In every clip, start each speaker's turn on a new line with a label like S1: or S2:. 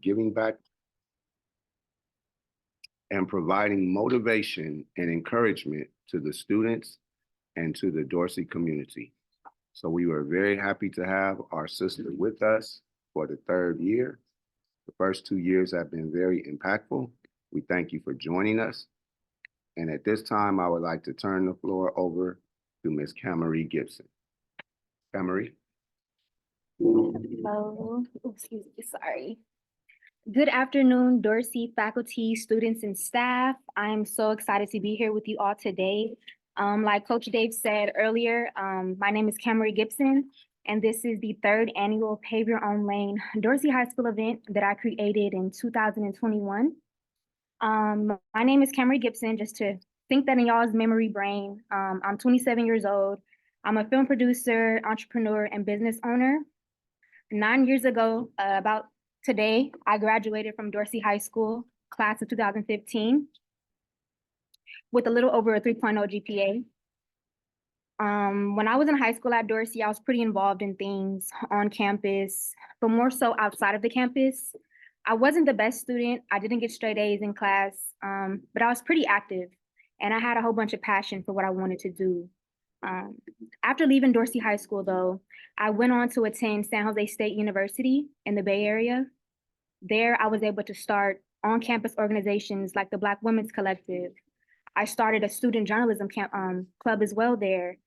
S1: giving back and providing motivation and encouragement to the students and to the Dorsey community. So we were very happy to have our sister with us for the third year. The first 2 years have been very impactful. We thank you for joining us. And at this time, I would like to turn the floor over to Ms. Camerie Gibson. Camerie?
S2: Hello, excuse me, sorry. Good afternoon, Dorsey faculty, students, and staff. I am so excited to be here with you all today. Like Coach Dave said earlier, my name is Camerie Gibson, and this is the third annual Pave Your Own Lane Dorsey High School event that I created in 2021. My name is Camerie Gibson, just to think that in y'all's memory brain. I'm 27 years old. I'm a film producer, entrepreneur, and business owner. 9 years ago, about today, I graduated from Dorsey High School, class of 2015, with a little over a 3.0 GPA. When I was in high school at Dorsey, I was pretty involved in things on campus, but more so outside of the campus. I wasn't the best student. I didn't get straight A's in class, but I was pretty active, and I had a whole bunch of passion for what I wanted to do. After leaving Dorsey High School, though, I went on to attend San Jose State University in the Bay Area. There, I was able to start on-campus organizations like the Black Women's Collective. I started a student journalism club as well there.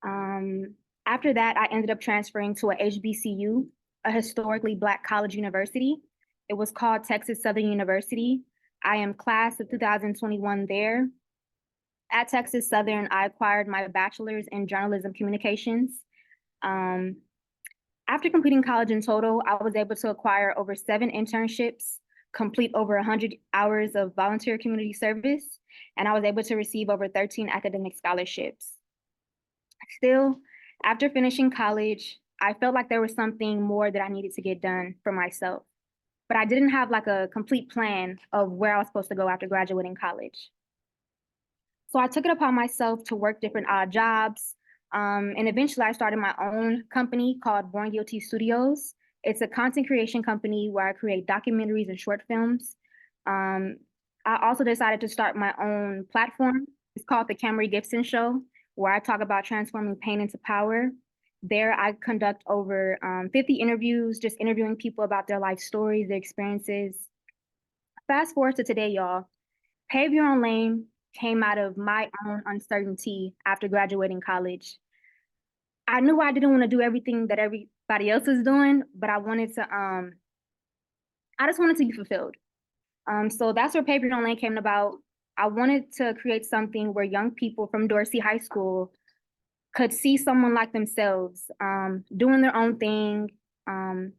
S2: After that, I ended up transferring to a HBCU, a historically Black college university. It was called Texas Southern University. I am class of 2021 there. At Texas Southern, I acquired my bachelor's in journalism communications. After completing college in total, I was able to acquire over 7 internships, complete over 100 hours of volunteer community service, and I was able to receive over 13 academic scholarships. Still, after finishing college, I felt like there was something more that I needed to get done for myself, but I didn't have like a complete plan of where I was supposed to go after graduating college. So I took it upon myself to work different odd jobs. And eventually I started my own company called Born Guilty Studios. It's a content creation company where I create documentaries and short films. I also decided to start my own platform. It's called The Camerie Gibson Show, where I talk about transforming pain into power. There I conduct over 50 interviews, just interviewing people about their life stories, their experiences. Fast forward to today, y'all. Pave Your Own Lane came out of my own uncertainty after graduating college. I knew I didn't want to do everything that everybody else was doing, but I just wanted to be fulfilled. So that's where Pave Your Own Lane came about. I wanted to create something where young people from Dorsey High School could see someone like themselves doing their own thing and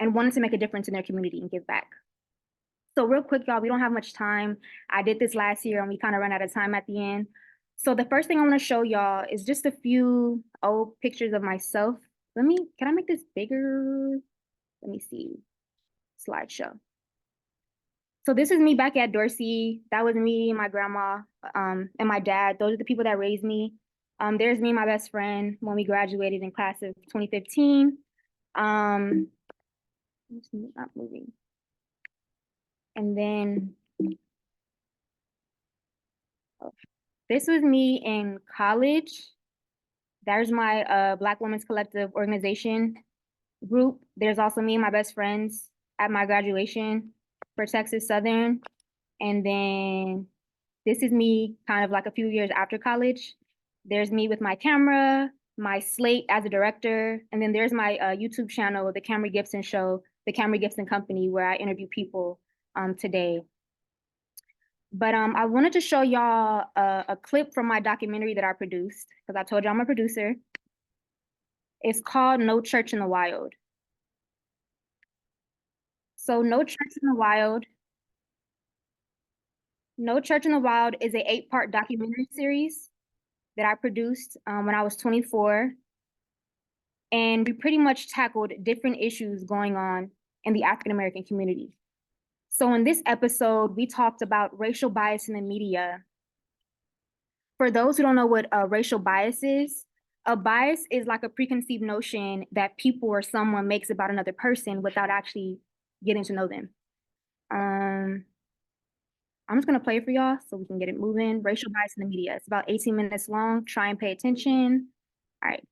S2: wanted to make a difference in their community and give back. So real quick, y'all, we don't have much time. I did this last year and we kind of ran out of time at the end. So the first thing I want to show y'all is just a few old pictures of myself. Can I make this bigger? Let me see, slideshow. So this is me back at Dorsey. That was me, my grandma, and my dad. Those are the people that raised me. There's me and my best friend when we graduated in class of 2015. It's not moving. And then this was me in college. There's my Black Women's Collective organization group. There's also me and my best friends at my graduation for Texas Southern. And then this is me kind of like a few years after college. There's me with my camera, my slate as a director, and then there's my YouTube channel, The Camerie Gibson Show, The Camerie Gibson Company, where I interview people today. But I wanted to show y'all a clip from my documentary that I produced, because I told you I'm a producer. It's called No Church in the Wild. So No Church in the Wild. No Church in the Wild is an 8-part documentary series that I produced when I was 24. And we pretty much tackled different issues going on in the African-American community. So in this episode, we talked about racial bias in the media. For those who don't know what racial bias is, a bias is like a preconceived notion that people or someone makes about another person without actually getting to know them. I'm just gonna play it for y'all so we can get it moving. Racial bias in the media. It's about 18 minutes long. Try and pay attention. All right.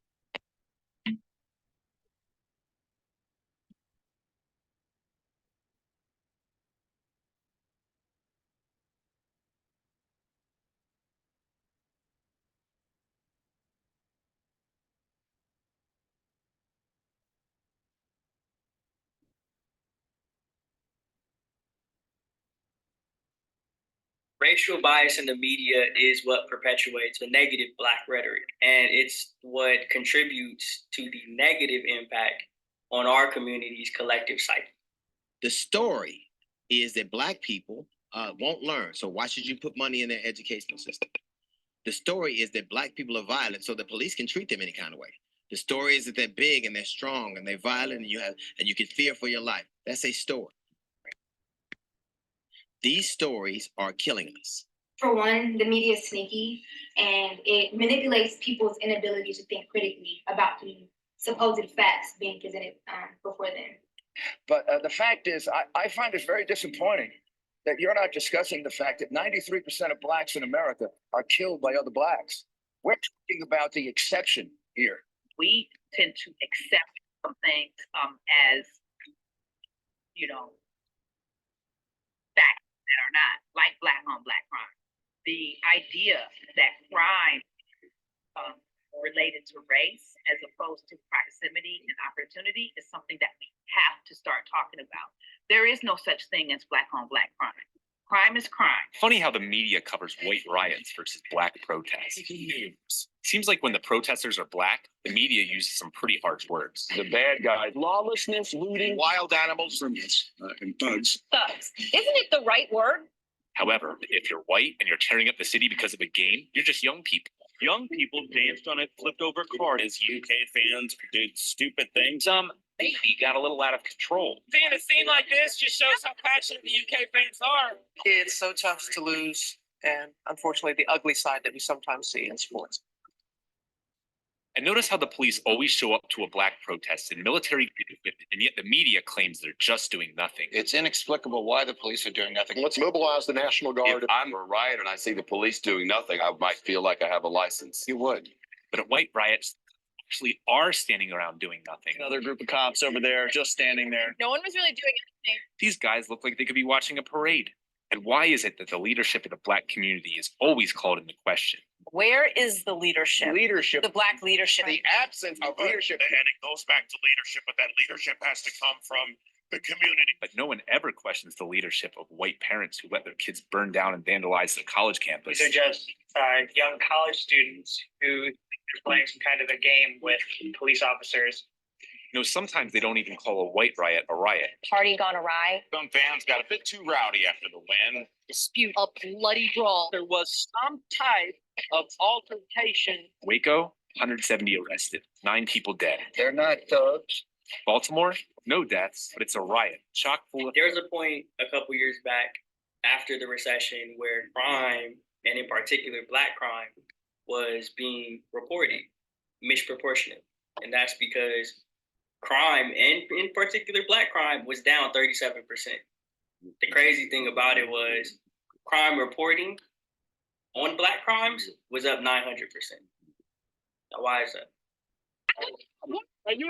S3: Racial bias in the media is what perpetuates the negative Black rhetoric, and it's what contributes to the negative impact on our community's collective psyche.
S4: The story is that Black people won't learn. So why should you put money in their educational system? The story is that Black people are violent, so the police can treat them any kind of way. The story is that they're big and they're strong and they're violent and you can fear for your life. That's a story. These stories are killing us.
S2: For one, the media is sneaky and it manipulates people's inability to think critically about the supposed facts being presented before them.
S5: But the fact is, I find it very disappointing that you're not discussing the fact that 93% of Blacks in America are killed by other Blacks. We're talking about the exception here.
S6: We tend to accept some things as, facts that are not, like Black on Black crime. The idea that crime related to race as opposed to proximity and opportunity is something that we have to start talking about. There is no such thing as Black on Black crime. Crime is crime.
S7: Funny how the media covers white riots versus Black protests. Seems like when the protesters are Black, the media uses some pretty harsh words.
S5: The bad guys, lawlessness, looting,
S4: Wild animals,
S5: and thugs.
S8: Thugs. Isn't it the right word?
S7: However, if you're white and you're tearing up the city because of a game, you're just young people.
S9: Young people danced on a flipped over card as UK fans did stupid things.
S7: Maybe got a little out of control.
S9: Seeing a scene like this just shows how passionate the UK fans are.
S10: It's so tough to lose, and unfortunately, the ugly side that we sometimes see in sports.
S7: And notice how the police always show up to a Black protest in military equipment, and yet the media claims they're just doing nothing.
S5: It's inexplicable why the police are doing nothing.
S11: Let's mobilize the National Guard.
S12: If I'm a riot and I see the police doing nothing, I might feel like I have a license.
S5: You would.
S7: But at white riots, actually are standing around doing nothing.
S9: Another group of cops over there just standing there.
S8: No one was really doing anything.
S7: These guys look like they could be watching a parade. And why is it that the leadership of the Black community is always called into question?
S8: Where is the leadership?
S5: Leadership.
S8: The Black leadership.
S5: The absence of leadership.
S9: And it goes back to leadership, but that leadership has to come from the community.
S7: But no one ever questions the leadership of white parents who let their kids burn down and vandalize the college campus.
S3: These are just young college students who think they're playing some kind of a game with police officers.
S7: You know, sometimes they don't even call a white riot a riot.
S8: Party gone awry.
S9: Some fans got a bit too rowdy after the win.
S8: Dispute. A bloody brawl.
S6: There was some type of altercation.
S7: Waco, 170 arrested, 9 people dead.
S5: They're not thugs.
S7: Baltimore, no deaths, but it's a riot, chock full of.
S3: There was a point a couple years back after the recession where crime, and in particular Black crime, was being reported misproportionate. And that's because crime, and in particular Black crime, was down 37%. The crazy thing about it was crime reporting on Black crimes was up 900%. Now, why is that?
S9: Are you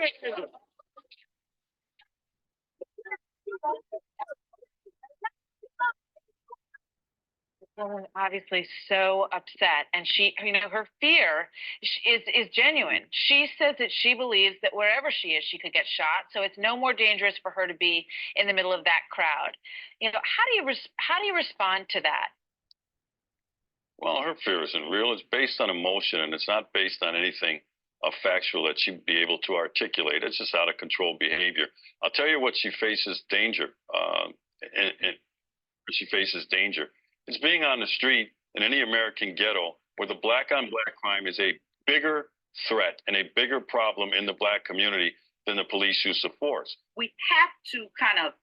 S6: Woman obviously so upset, and she, her fear is genuine. She says that she believes that wherever she is, she could get shot. So it's no more dangerous for her to be in the middle of that crowd. How do you respond to that?
S11: Well, her fear isn't real. It's based on emotion, and it's not based on anything factual that she'd be able to articulate. It's just out of control behavior. I'll tell you what she faces danger. She faces danger. It's being on the street in any American ghetto where the Black on Black crime is a bigger threat and a bigger problem in the Black community than the police use of force.
S6: We have to kind of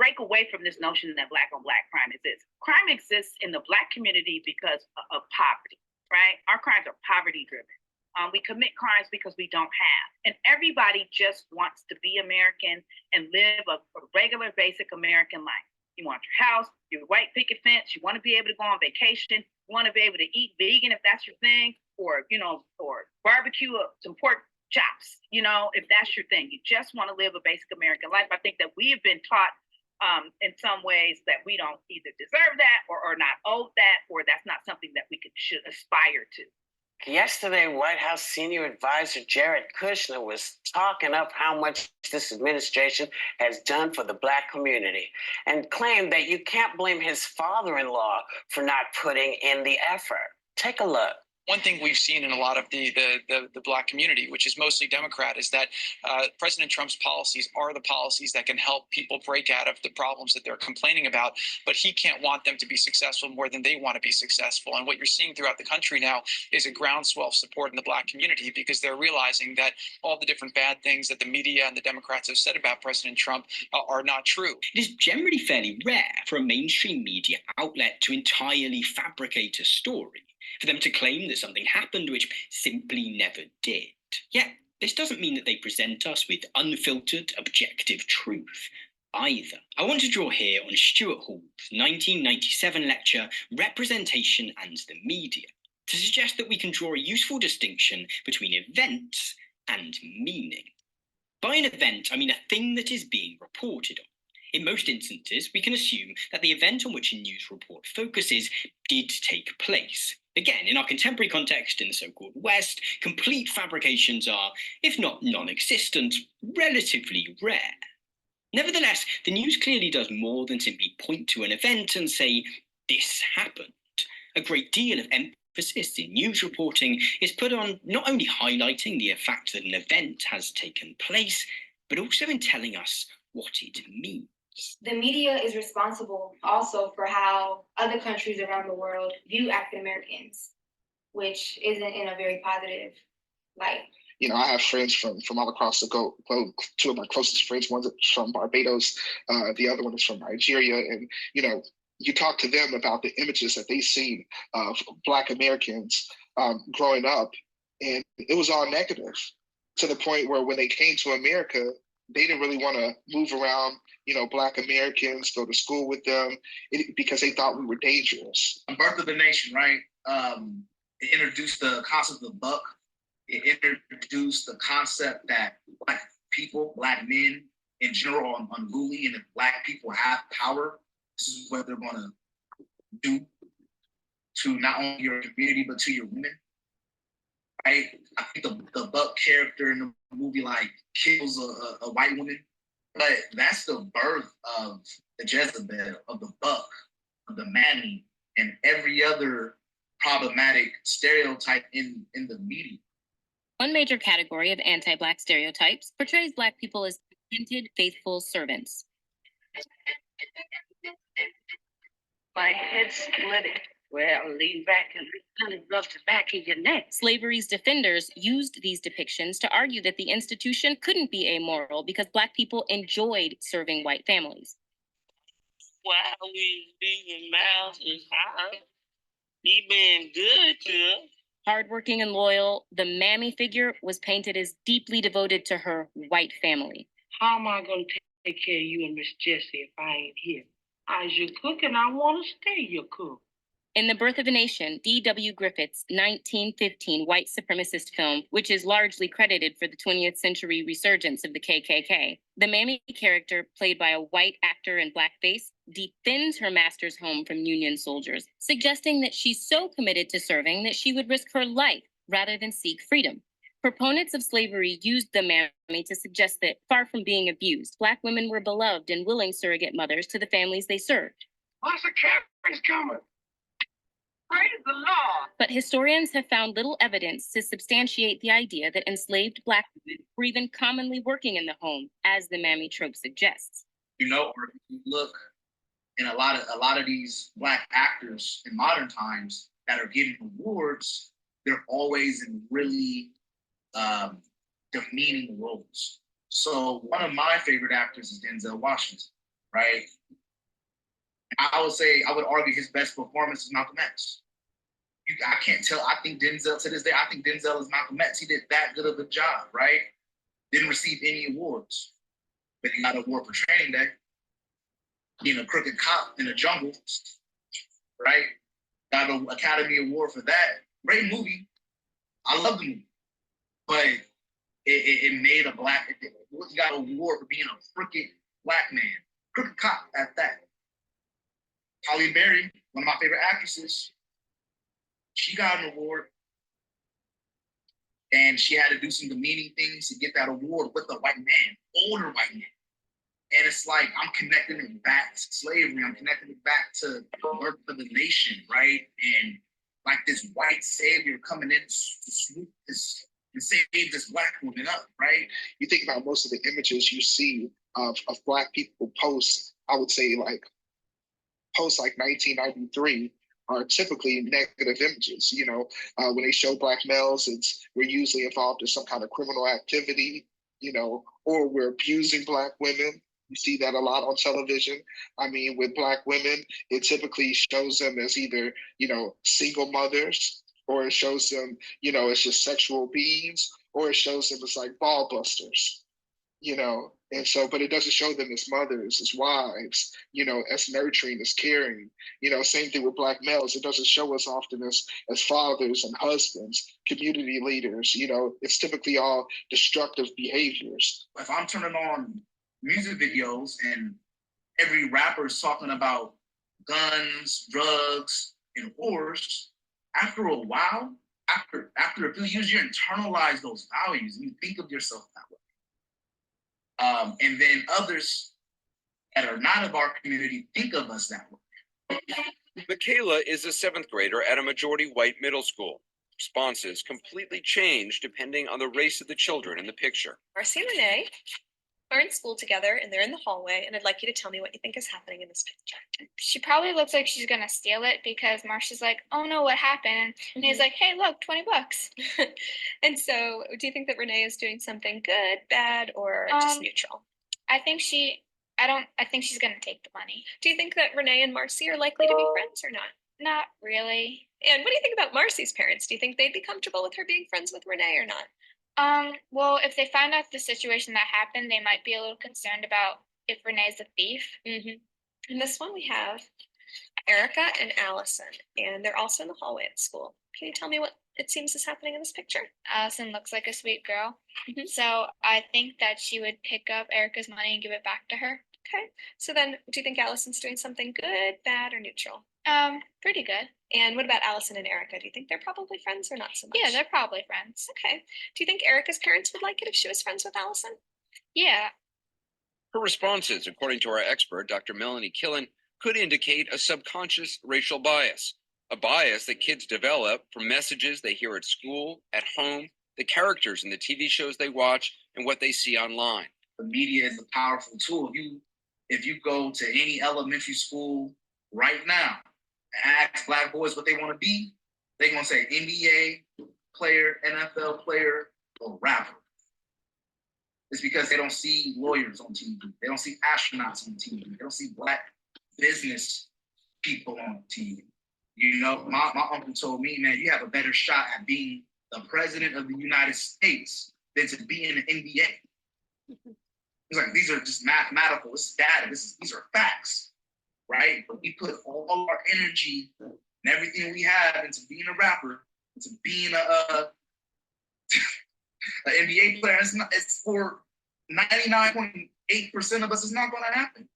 S6: break away from this notion that Black on Black crime exists. Crime exists in the Black community because of poverty, right? Our crimes are poverty driven. We commit crimes because we don't have. And everybody just wants to be American and live a regular, basic American life. You want your house, your white picket fence, you want to be able to go on vacation, you want to be able to eat vegan if that's your thing, or, or barbecue some pork chops, if that's your thing. You just want to live a basic American life. I think that we have been taught in some ways that we don't either deserve that or not owed that, or that's not something that we should aspire to.
S13: Yesterday, White House senior advisor Jared Kushner was talking up how much this administration has done for the Black community and claimed that you can't blame his father-in-law for not putting in the effort. Take a look.
S14: One thing we've seen in a lot of the Black community, which is mostly Democrat, is that President Trump's policies are the policies that can help people break out of the problems that they're complaining about, but he can't want them to be successful more than they want to be successful. And what you're seeing throughout the country now is a groundswell of support in the Black community, because they're realizing that all the different bad things that the media and the Democrats have said about President Trump are not true.
S15: It is generally fairly rare for a mainstream media outlet to entirely fabricate a story, for them to claim that something happened which simply never did. Yet, this doesn't mean that they present us with unfiltered, objective truth either. I want to draw here on Stuart Hall's 1997 lecture, Representation and the Media, to suggest that we can draw a useful distinction between events and meaning. By an event, I mean a thing that is being reported on. In most instances, we can assume that the event on which a news report focuses did take place. Again, in our contemporary context in the so-called West, complete fabrications are, if not non-existent, relatively rare. Nevertheless, the news clearly does more than simply point to an event and say, this happened. A great deal of emphasis in news reporting is put on not only highlighting the fact that an event has taken place, but also in telling us what it means.
S2: The media is responsible also for how other countries around the world view African Americans, which isn't in a very positive light.
S16: I have friends from all across the globe. Two of my closest friends, one's from Barbados, the other one is from Nigeria. And, you talk to them about the images that they've seen of Black Americans growing up, and it was all negative, to the point where when they came to America, they didn't really want to move around, Black Americans, go to school with them, because they thought we were dangerous.
S17: Birth of the Nation, right? It introduced the concept of the buck. It introduced the concept that Black people, Black men in general, are unruly, and if Black people have power, this is what they're going to do to not only your community, but to your women. Right? I think the buck character in the movie kills a white woman, but that's the birth of the Jezebel, of the buck, of the mammy, and every other problematic stereotype in the media.
S18: One major category of anti-Black stereotypes portrays Black people as contented, faithful servants.
S6: My head's splitting. Well, lean back and really rub the back of your neck.
S18: Slavery's defenders used these depictions to argue that the institution couldn't be amoral because Black people enjoyed serving white families.
S19: While we leaving mountains high, he been good to us.
S18: Hardworking and loyal, the mammy figure was painted as deeply devoted to her white family.
S19: How am I going to take care of you and Miss Jessie if I ain't here? I's your cook and I want to stay your cook.
S18: In The Birth of a Nation, D.W. Griffith's 1915 white supremacist film, which is largely credited for the 20th century resurgence of the KKK, the mammy character, played by a white actor in blackface, defends her master's home from Union soldiers, suggesting that she's so committed to serving that she would risk her life rather than seek freedom. Proponents of slavery used the mammy to suggest that, far from being abused, Black women were beloved and willing surrogate mothers to the families they served.
S19: What's the carriage coming? Praise the Lord.
S18: But historians have found little evidence to substantiate the idea that enslaved Black women were even commonly working in the home, as the mammy trope suggests.
S17: Or if you look in a lot of these Black actors in modern times that are getting awards, they're always in really demeaning roles. So one of my favorite actors is Denzel Washington, right? I would argue his best performance is Malcolm X. I can't tell. I think Denzel, to this day, I think Denzel is Malcolm X. He did that good of a job, right? Didn't receive any awards, but he got an award for Training Day. Being a crooked cop in the jungle, right? Got an Academy Award for that. Great movie. I love the movie, but it made a black. He got an award for being a crooked black man, crooked cop at that. Halle Berry, one of my favorite actresses, she got an award, and she had to do some demeaning things to get that award with a white man, older white man. And it's like, I'm connecting it back to slavery. I'm connecting it back to the birth of the nation, right? And like this white savior coming in to swoop this and save this black woman up, right?
S16: You think about most of the images you see of Black people post, I would say post like 1993 are typically negative images. You know, when they show Black males, we're usually involved in some kind of criminal activity, you know, or we're abusing Black women. You see that a lot on television. I mean, with Black women, it typically shows them as either, you know, single mothers, or it shows them, you know, as just sexual beings, or it shows them as like ball busters, you know. And so, but it doesn't show them as mothers, as wives, you know, as nurturing, as caring. You know, same thing with Black males. It doesn't show us often as fathers and husbands, community leaders. You know, it's typically all destructive behaviors.
S17: If I'm turning on music videos and every rapper is talking about guns, drugs, and wars, after a while, after a few years, you internalize those values and you think of yourself that way. And then others that are not of our community think of us that way.
S12: Michaela is a 7th grader at a majority white middle school. Responses completely change depending on the race of the children in the picture.
S20: Marcy and Renee are in school together and they're in the hallway, and I'd like you to tell me what you think is happening in this picture.
S21: She probably looks like she's gonna steal it because Marcia's like, oh no, what happened? And he's like, hey, look, $20.
S20: And so do you think that Renee is doing something good, bad, or just neutral?
S21: I think she's gonna take the money.
S20: Do you think that Renee and Marcy are likely to be friends or not?
S21: Not really.
S20: And what do you think about Marcy's parents? Do you think they'd be comfortable with her being friends with Renee or not?
S21: Well, if they find out the situation that happened, they might be a little concerned about if Renee's a thief.
S20: In this one, we have Erica and Allison, and they're also in the hallway at school. Can you tell me what it seems is happening in this picture?
S21: Allison looks like a sweet girl. So I think that she would pick up Erica's money and give it back to her.
S20: Okay. So then, do you think Allison's doing something good, bad, or neutral?
S21: Pretty good.
S20: And what about Allison and Erica? Do you think they're probably friends or not so much?
S21: Yeah, they're probably friends.
S20: Okay. Do you think Erica's parents would like it if she was friends with Allison?
S21: Yeah.
S12: Her responses, according to our expert, Dr. Melanie Killen, could indicate a subconscious racial bias, a bias that kids develop from messages they hear at school, at home, the characters in the TV shows they watch, and what they see online.
S17: The media is a powerful tool. If you go to any elementary school right now and ask Black boys what they want to be, they're going to say NBA player, NFL player, or rapper. It's because they don't see lawyers on TV. They don't see astronauts on TV. They don't see Black business people on TV. You know, my uncle told me, man, you have a better shot at being the president of the United States than to be in the NBA. He's like, these are just mathematical, this is data, these are facts, right? But we put all our energy and everything we have into being a rapper, into being an NBA player. It's for 99.8% of us, it's not going to happen.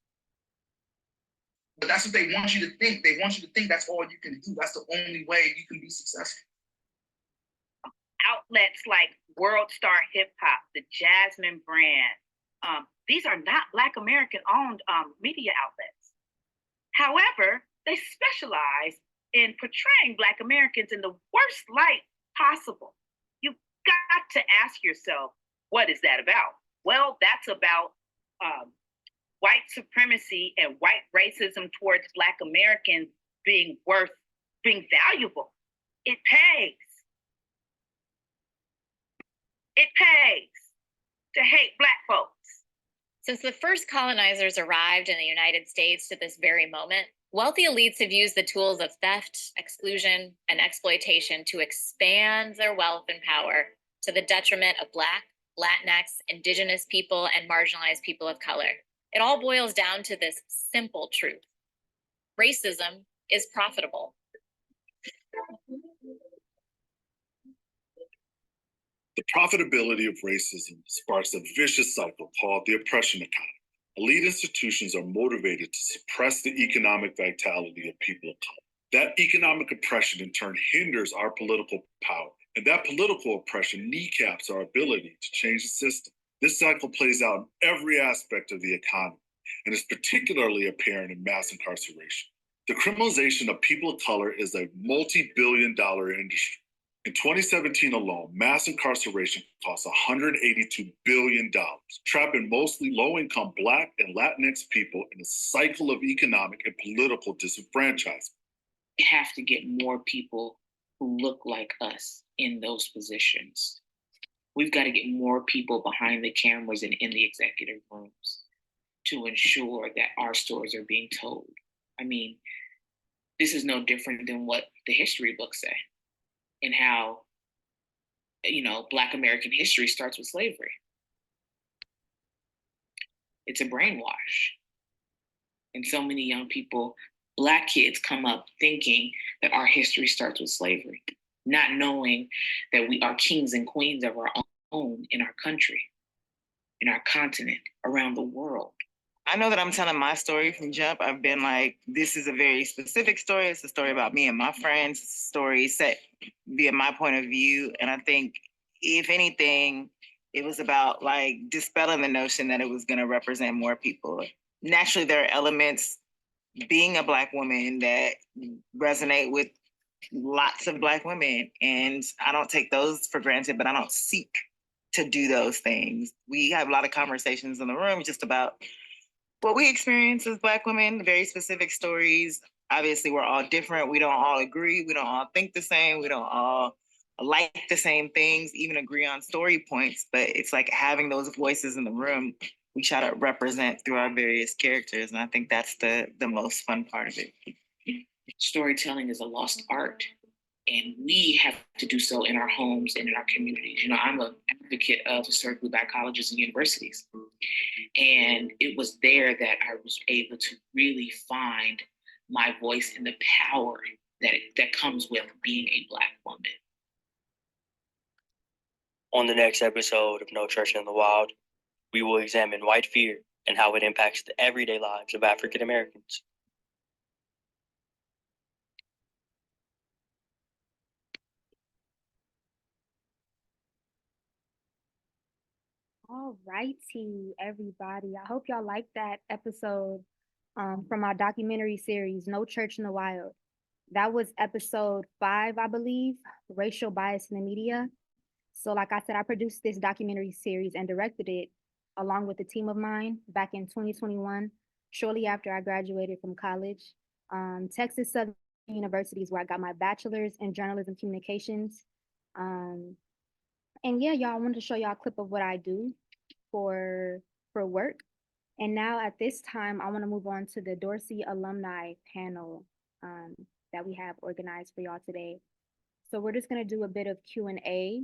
S17: But that's what they want you to think. They want you to think that's all you can do. That's the only way you can be successful.
S6: Outlets like World Star Hip Hop, the Jasmine brand, these are not Black American owned media outlets. However, they specialize in portraying Black Americans in the worst light possible. You've got to ask yourself, what is that about? Well, that's about white supremacy and white racism towards Black Americans being valuable. It pays. It pays to hate Black folks.
S22: Since the first colonizers arrived in the United States to this very moment,
S1: Wealthy elites have used the tools of theft, exclusion, and exploitation to expand their wealth and power to the detriment of Black, Latinx, Indigenous people, and marginalized people of color. It all boils down to this simple truth. Racism is profitable.
S22: The profitability of racism sparks a vicious cycle called the oppression economy. Elite institutions are motivated to suppress the economic vitality of people of color. That economic oppression in turn hinders our political power, and that political oppression kneecaps our ability to change the system. This cycle plays out in every aspect of the economy, and is particularly apparent in mass incarceration. The criminalization of people of color is a multi-billion-dollar industry. In 2017 alone, mass incarceration cost $182 billion, trapping mostly low-income Black and Latinx people in a cycle of economic and political disenfranchisement.
S23: We have to get more people who look like us in those positions. We've got to get more people behind the cameras and in the executive rooms to ensure that our stories are being told. I mean, this is no different than what the history books say, and how, Black American history starts with slavery. It's a brainwash. And so many young people, Black kids, come up thinking that our history starts with slavery, not knowing that we are kings and queens of our own in our country, in our continent, around the world.
S24: I know that I'm telling my story from jump. I've been like, this is a very specific story. It's a story about me and my friends. It's a story set via my point of view. And I think, if anything, it was about like dispelling the notion that it was going to represent more people. Naturally, there are elements, being a Black woman, that resonate with lots of Black women. And I don't take those for granted, but I don't seek to do those things. We have a lot of conversations in the room just about what we experience as Black women, very specific stories. Obviously, we're all different. We don't all agree. We don't all think the same. We don't all like the same things, even agree on story points. But it's like having those voices in the room, we try to represent through our various characters. And I think that's the most fun part of it.
S23: Storytelling is a lost art, and we have to do so in our homes and in our communities. I'm an advocate of historically Black colleges and universities. And it was there that I was able to really find my voice and the power that comes with being a Black woman.
S3: On the next episode of No Church in the Wild, we will examine white fear and how it impacts the everyday lives of African Americans.
S2: All righty, everybody. I hope y'all liked that episode from our documentary series, No Church in the Wild. That was episode 5, I believe, Racial Bias in the Media. So like I said, I produced this documentary series and directed it along with a team of mine back in 2021, shortly after I graduated from college. Texas Southern University is where I got my bachelor's in journalism communications. And yeah, y'all, I wanted to show y'all a clip of what I do for work. And now at this time, I want to move on to the Dorsey alumni panel that we have organized for y'all today. So we're just going to do a bit of Q&A.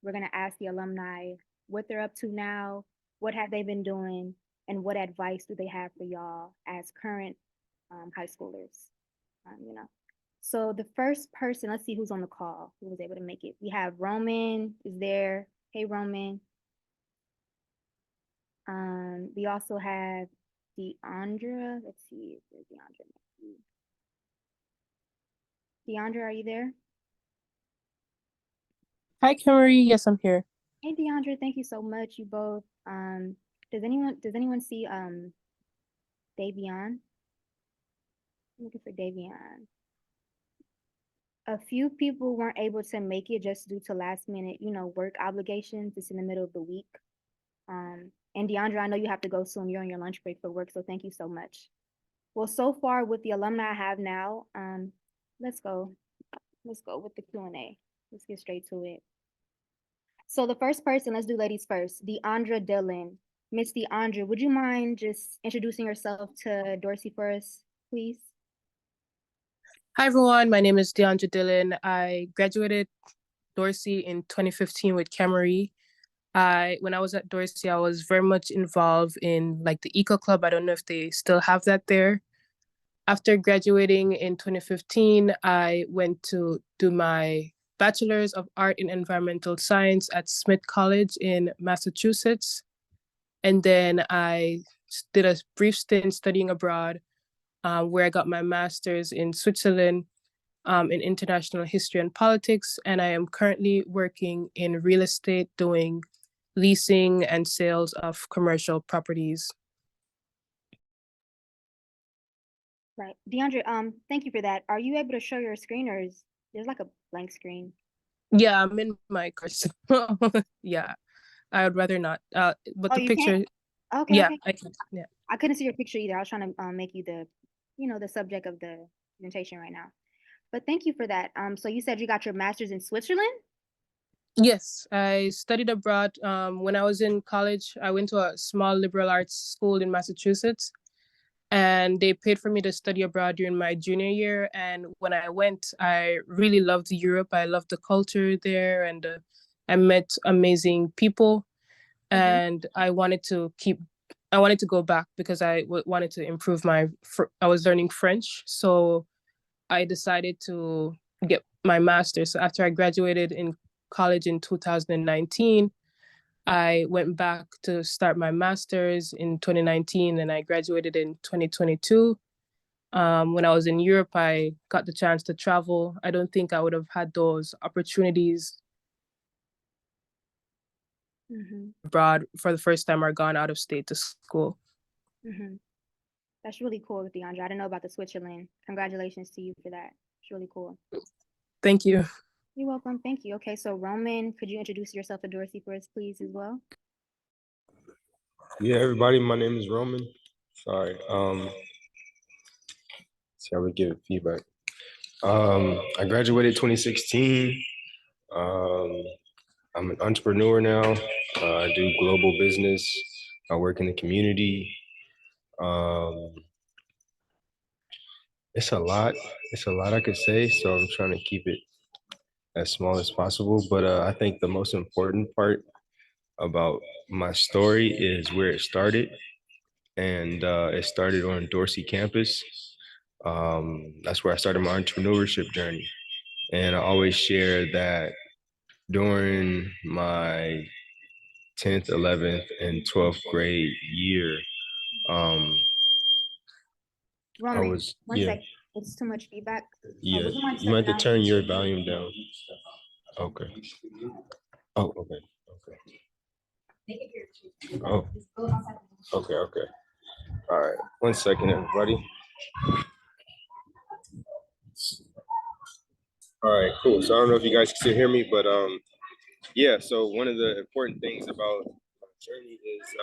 S2: We're going to ask the alumni what they're up to now, what have they been doing, and what advice do they have for y'all as current high schoolers, So the first person, let's see who's on the call, who was able to make it. We have Roman is there. Hey, Roman. We also have Deandra. Let's see if there's Deandra. Deandra, are you there?
S25: Hi, Kimmery. Yes, I'm here.
S2: Hey, Deandra. Thank you so much. You both. Does anyone see Davion? I'm looking for Davion. A few people weren't able to make it just due to last minute, work obligations. It's in the middle of the week. And Deandra, I know you have to go soon. You're on your lunch break for work, so thank you so much. Well, so far with the alumni I have now, let's go with the Q&A. Let's get straight to it. So the first person, let's do ladies first. Deandra Dillon. Miss Deandra, would you mind just introducing yourself to Dorsey for us, please?
S25: Hi everyone, my name is DeAndre Dillon. I graduated Dorsey in 2015 with Camery. When I was at Dorsey, I was very much involved in like the Eco Club. I don't know if they still have that there. After graduating in 2015, I went to do my Bachelor's of Art in Environmental Science at Smith College in Massachusetts. And then I did a brief stint studying abroad, where I got my master's in Switzerland, in international history and politics. And I am currently working in real estate, doing leasing and sales of commercial properties.
S2: Right. DeAndre, thank you for that. Are you able to show your screen, or is there's like a blank screen?
S25: Yeah, I'm in my course. Yeah, I would rather not. But
S2: Oh,
S25: the
S2: you
S25: picture,
S2: can't? Okay,
S25: yeah,
S2: okay.
S25: I can. Yeah.
S2: I couldn't see your picture either. I was trying to make you the, the subject of the presentation right now. But thank you for that. So you said you got your master's in Switzerland?
S25: Yes, I studied abroad. When I was in college, I went to a small liberal arts school in Massachusetts, and they paid for me to study abroad during my junior year. And when I went, I really loved Europe. I loved the culture there, and I met amazing people. And I wanted to go back because I wanted to improve I was learning French, so I decided to get my master's. So after I graduated in college in 2019, I went back to start my master's in 2019, and I graduated in 2022. When I was in Europe, I got the chance to travel. I don't think I would have had those opportunities abroad for the first time or gone out of state to school.
S2: That's really cool, DeAndre. I didn't know about the Switzerland. Congratulations to you for that. It's really cool.
S25: Thank you.
S2: You're welcome. Thank you. Okay, so Roman, could you introduce yourself to Dorsey for us, please, as well?
S4: Yeah, everybody, my name is Roman. Sorry. See how we give feedback. I graduated 2016. I'm an entrepreneur now. I do global business. I work in the community. It's a lot. It's a lot I could say, so I'm trying to keep it as small as possible. But I think the most important part about my story is where it started. And it started on Dorsey campus. That's where I started my entrepreneurship journey. And I always share that during my 10th, 11th, and 12th grade year, I
S2: Roman,
S4: was,
S2: one
S4: yeah,
S2: sec. It's too much feedback.
S4: yeah.
S2: Would you mind
S4: You might
S2: stepping
S4: have to
S2: out?
S4: turn your volume down. Okay. Oh, okay. Okay. Oh, okay, okay. All right. 1 second, everybody. All right, cool. So I don't know if you guys can still hear me, but yeah. So one of the important things about my journey is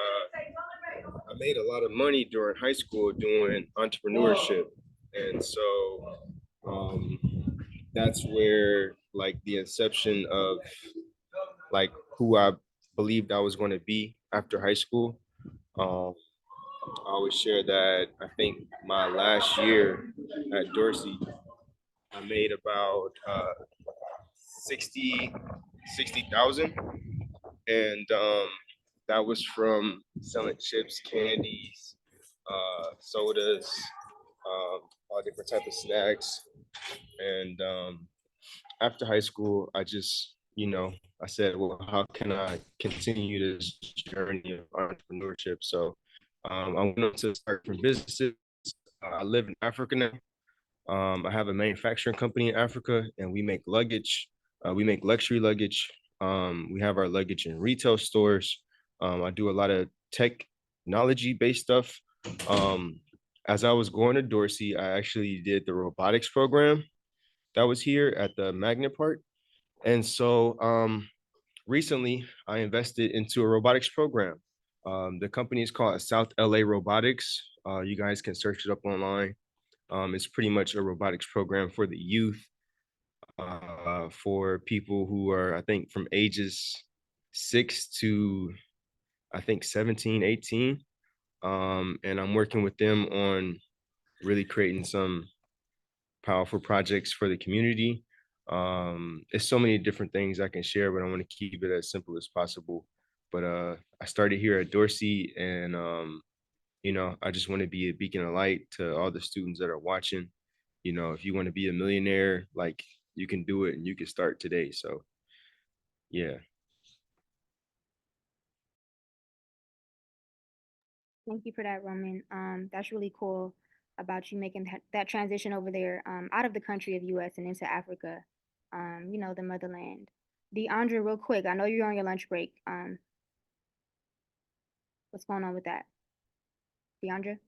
S4: I made a lot of money during high school doing entrepreneurship, and so that's where like the inception of like who I believed I was going to be after high school. I always share that I think my last year at Dorsey, I made about 60,000, and that was from selling chips, candies, sodas, all different type of snacks. And after high school, I just, I said, well, how can I continue this journey of entrepreneurship? So I went on to start from businesses. I live in Africa now. I have a manufacturing company in Africa, and we make luggage. We make luxury luggage. We have our luggage in retail stores. I do a lot of technology-based stuff. As I was going to Dorsey, I actually did the robotics program that was here at the Magnet Park. And so recently, I invested into a robotics program. The company is called South LA Robotics. You guys can search it up online. It's pretty much a robotics program for the youth, for people who are, I think, from ages 6 to, I think, 17, 18. And I'm working with them on really creating some powerful projects for the community. It's so many different things I can share, but I want to keep it as simple as possible. But I started here at Dorsey, and I just want to be a beacon of light to all the students that are watching. If you want to be a millionaire, like, you can do it and you can start today. So yeah.
S2: Thank you for that, Roman. That's really cool about you making that transition over there, out of the country of US and into Africa, the motherland. DeAndre, real quick, I know you're on your lunch break. What's going on with that? DeAndre?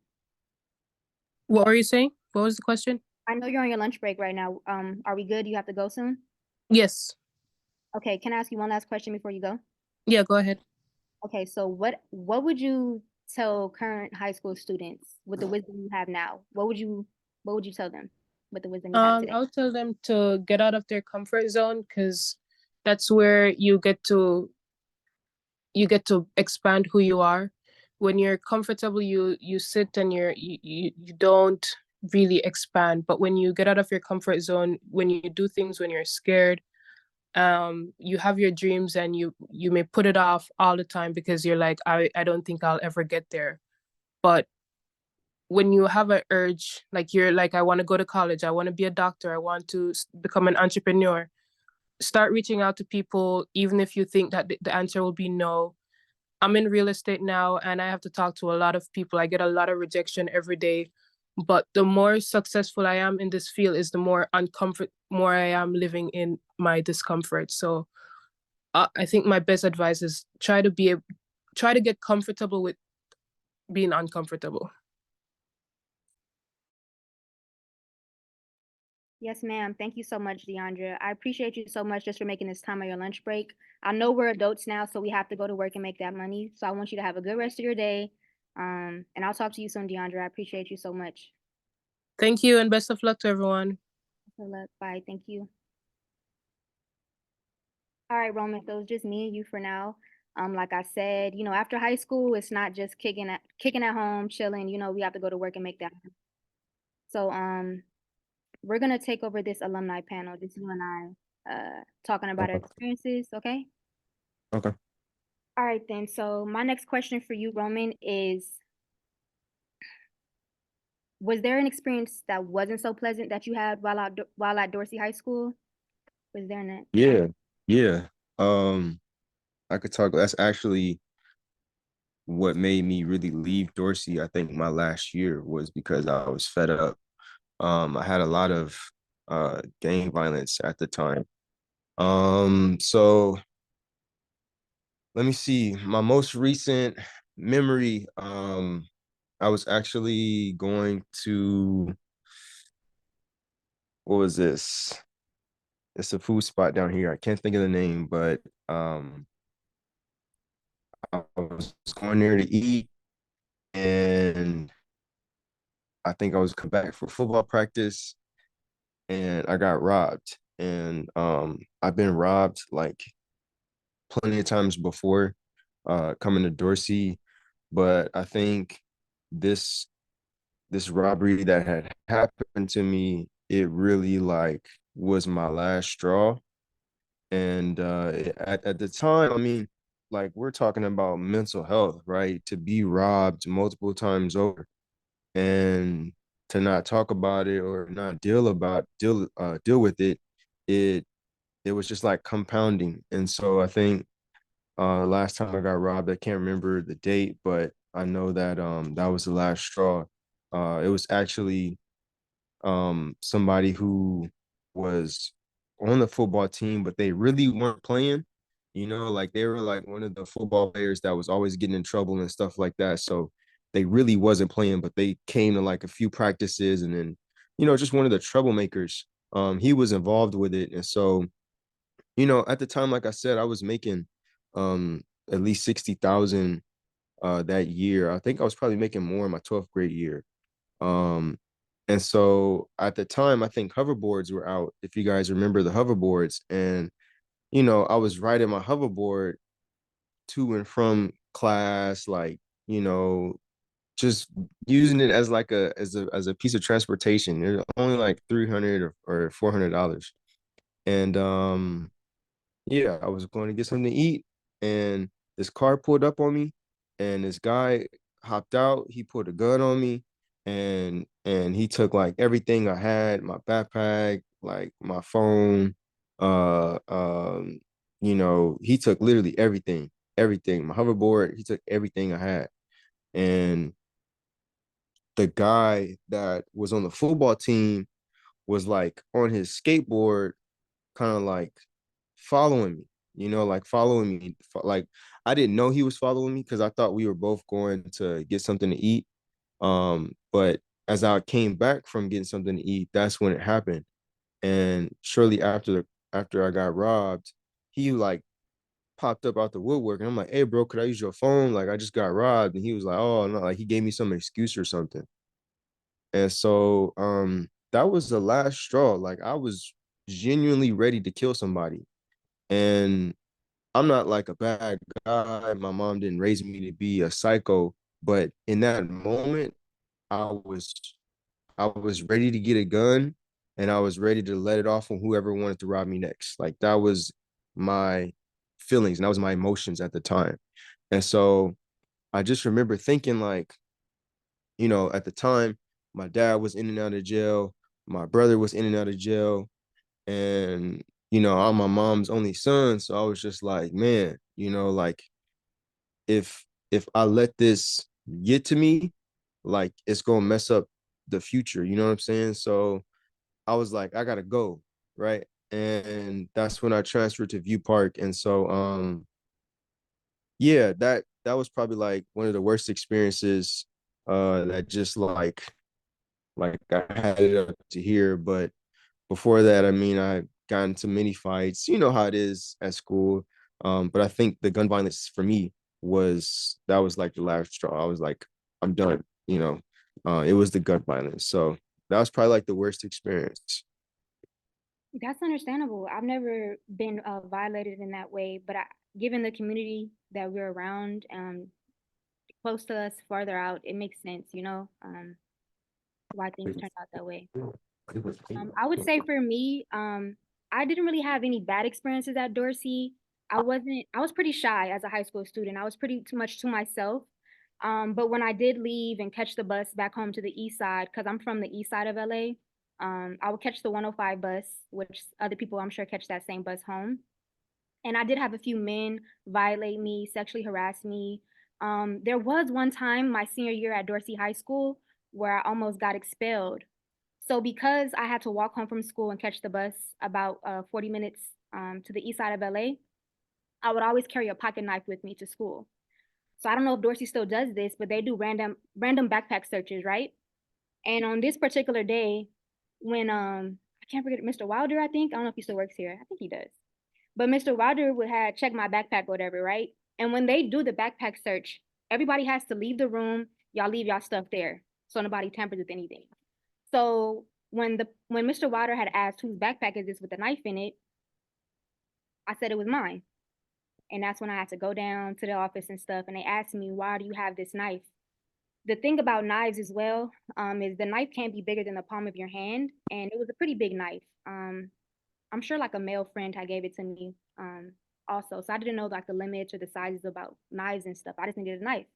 S25: What were you saying? What was the question?
S2: I know you're on your lunch break right now. Are we good? You have to go soon?
S25: Yes.
S2: Okay, can I ask you one last question before you go?
S25: Yeah, go ahead.
S2: Okay, so what would you tell current high school students with the wisdom you have now? What would you tell them with the wisdom you have today?
S25: I would tell them to get out of their comfort zone, because that's where you get to expand who you are. When you're comfortable, you sit and you don't really expand. But when you get out of your comfort zone, when you do things when you're scared, you have your dreams, and you may put it off all the time because you're like, I don't think I'll ever get there. But when you have an urge, like you're like, I want to go to college, I want to be a doctor, I want to become an entrepreneur, start reaching out to people, even if you think that the answer will be no. I'm in real estate now, and I have to talk to a lot of people. I get a lot of rejection every day. But the more successful I am in this field is the more I am living in my discomfort. So I think my best advice is try to get comfortable with being uncomfortable.
S2: Yes, ma'am. Thank you so much, DeAndre. I appreciate you so much just for making this time on your lunch break. I know we're adults now, so we have to go to work and make that money. So I want you to have a good rest of your day. And I'll talk to you soon, DeAndre. I appreciate you so much.
S25: Thank you, and best of luck to everyone.
S2: Good luck. Bye. Thank you. All right, Roman. So it's just me and you for now. Like I said, after high school, it's not just kicking at home, chilling. We have to go to work and make that. So we're gonna take over this alumni panel, just you and I, talking about our
S4: Okay.
S2: experiences. Okay.
S4: Okay.
S2: All right then. So my next question for you, Roman, is: was there an experience that wasn't so pleasant that you had while at Dorsey High School? Was there an?
S4: Yeah. Yeah. I could talk. That's actually what made me really leave Dorsey. I think my last year was because I was fed up. I had a lot of gang violence at the time. So let me see. My most recent memory, I was actually going to, what was this? It's a food spot down here. I can't think of the name, but I was going there to eat, and I think I was coming back for football practice, and I got robbed. And I've been robbed like plenty of times before, coming to Dorsey, but I think this this robbery that had happened to me, it really like was my last straw. And at the time, I mean, like, we're talking about mental health, right? To be robbed multiple times over, and to not talk about it or not deal with it, it it was just like compounding. And so I think last time I got robbed, I can't remember the date, but I know that that was the last straw. It was actually somebody who was on the football team, but they really weren't playing. Like, they were like one of the football players that was always getting in trouble and stuff like that. So they really wasn't playing, but they came to like a few practices, and then, just one of the troublemakers. He was involved with it. And so, at the time, like I said, I was making um at least 60,000 that year. I think I was probably making more in my 12th grade year. Um, and so at the time, I think hoverboards were out, if you guys remember the hoverboards. And, I was riding my hoverboard to and from class, like, you know, just using it as like a piece of transportation. It was only like 300 or $400. And yeah, I was going to get something to eat, and this car pulled up on me, and this guy hopped out. He put a gun on me, and he took like everything I had, my backpack, like my phone, uh, um, he took literally everything, my hoverboard. He took everything I had, and the guy that was on the football team was like on his skateboard, kind of like following me, like following me. Like I didn't know he was following me because I thought we were both going to get something to eat. But as I came back from getting something to eat, that's when it happened. And shortly after I got robbed, he like popped up out the woodwork, and I'm like, "Hey, bro, could I use your phone? Like, I just got robbed." And he was like, "Oh no," like he gave me some excuse or something. And so that was the last straw. Like I was genuinely ready to kill somebody. And I'm not like a bad guy. My mom didn't raise me to be a psycho, but in that moment, I was I was ready to get a gun, and I was ready to let it off on whoever wanted to rob me next. Like that was my feelings, and that was my emotions at the time. And so I just remember thinking like, at the time, my dad was in and out of jail, my brother was in and out of jail, and I'm my mom's only son. So I was just like, man, like if I let this get to me, like it's gonna mess up the future. You know what I'm saying? So I was like, I gotta go, right? And that's when I transferred to View Park. And so yeah, that was probably like one of the worst experiences that just like I had it up to here. But before that, I mean, I got into many fights. You know how it is at school. But I think the gun violence for me was like the last straw. I was like, I'm done. It was the gun violence. So that was probably like the worst experience.
S2: That's understandable. I've never been violated in that way, but given the community that we're around, close to us, farther out, it makes sense, why things turned out that way. I would say for me, I didn't really have any bad experiences at Dorsey. I was pretty shy as a high school student. I was pretty too much to myself. But when I did leave and catch the bus back home to the east side, because I'm from the east side of LA, I would catch the 105 bus, which other people I'm sure catch that same bus home. And I did have a few men violate me, sexually harass me. There was one time my senior year at Dorsey High School where I almost got expelled. So because I had to walk home from school and catch the bus about 40 minutes to the east side of LA, I would always carry a pocket knife with me to school. So I don't know if Dorsey still does this, but they do random backpack searches, right? And on this particular day, when I can't forget Mr. Wilder, I think. I don't know if he still works here. I think he does. But Mr. Wilder would have checked my backpack or whatever, right? And when they do the backpack search, everybody has to leave the room. Y'all leave y'all stuff there. So nobody tampers with anything. So when Mr. Wilder had asked whose backpack is this with the knife in it, I said it was mine. And that's when I had to go down to the office and stuff. And they asked me, why do you have this knife? The thing about knives as well is the knife can't be bigger than the palm of your hand. And it was a pretty big knife. I'm sure like a male friend had gave it to me also. So I didn't know like the limits or the sizes about knives and stuff. I just needed a knife.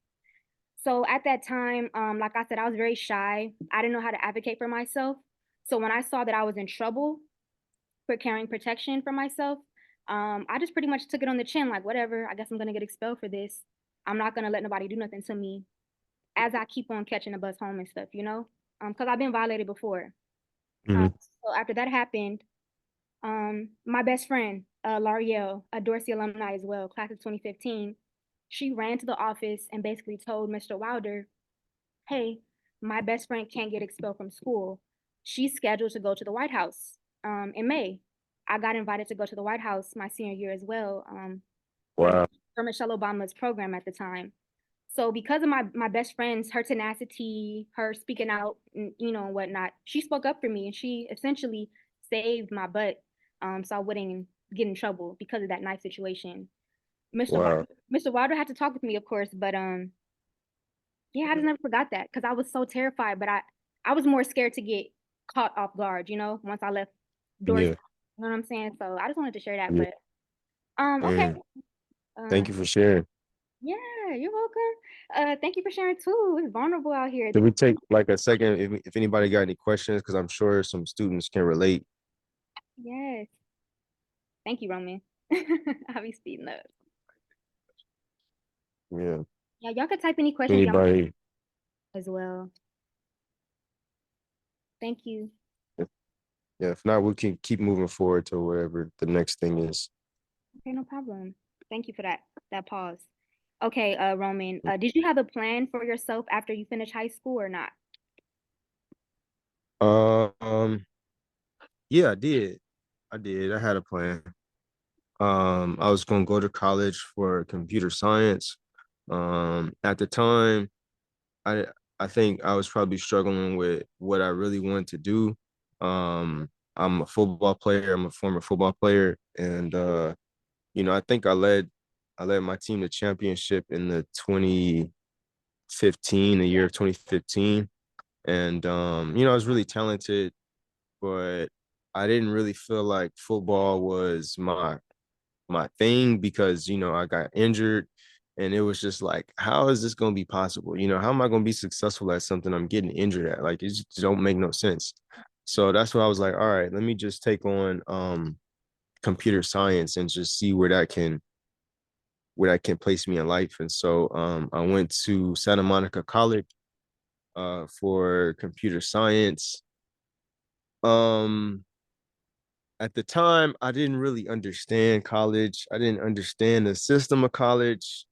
S2: So at that time, like I said, I was very shy. I didn't know how to advocate for myself. So when I saw that I was in trouble for carrying protection for myself, I just pretty much took it on the chin, like whatever. I guess I'm gonna get expelled for this. I'm not gonna let nobody do nothing to me as I keep on catching the bus home and stuff, because I've been violated before.
S4: Mhm.
S2: So after that happened, my best friend, L'Ariel, a Dorsey alumni as well, class of 2015, she ran to the office and basically told Mr. Wilder, hey, my best friend can't get expelled from school. She's scheduled to go to the White House in May. I got invited to go to the White House my senior year as well
S4: Wow.
S2: for Michelle Obama's program at the time. So because of my best friends, her tenacity, her speaking out, and whatnot, she spoke up for me and she essentially saved my butt, so I wouldn't get in trouble because of that knife situation. Mr.
S4: Wow.
S2: Wilder, Mr. Wilder had to talk with me, of course, but Yeah, I just never forgot that because I was so terrified, but I was more scared to get caught off guard, once I left doors,
S4: Yeah,
S2: you know what I'm saying? So I just wanted to share that,
S4: yeah.
S2: but okay.
S4: And
S2: Uh,
S4: thank you for sharing.
S2: yeah, you're welcome. Thank you for sharing too. It's vulnerable out here.
S4: Can we take like a second if anybody got any questions? Because I'm sure some students can relate.
S2: Yes. Thank you, Roman. I'll be speeding up.
S4: Yeah.
S2: Yeah, y'all could type any questions y'all
S4: Anybody?
S2: as well. Thank you.
S4: Yeah. If not, we can keep moving forward to whatever the next thing is.
S2: Okay, no problem. Thank you for that pause. Okay, Roman, did you have a plan for yourself after you finish high school or not?
S4: Um. Yeah, I did. I did. I had a plan. I was gonna go to college for computer science. At the time, I I think I was probably struggling with what I really wanted to do. I'm a football player. I'm a former football player, and I think I led my team to championship in the 2015, the year of 2015, and I was really talented, but I didn't really feel like football was my thing because I got injured, and it was just like, how is this going to be possible? How am I going to be successful at something I'm getting injured at? Like, it just don't make no sense. So that's why I was like, all right, let me just take on computer science and just see where that can place me in life. And so I went to Santa Monica College for computer science. um at the time, I didn't really understand college. I didn't understand the system of college.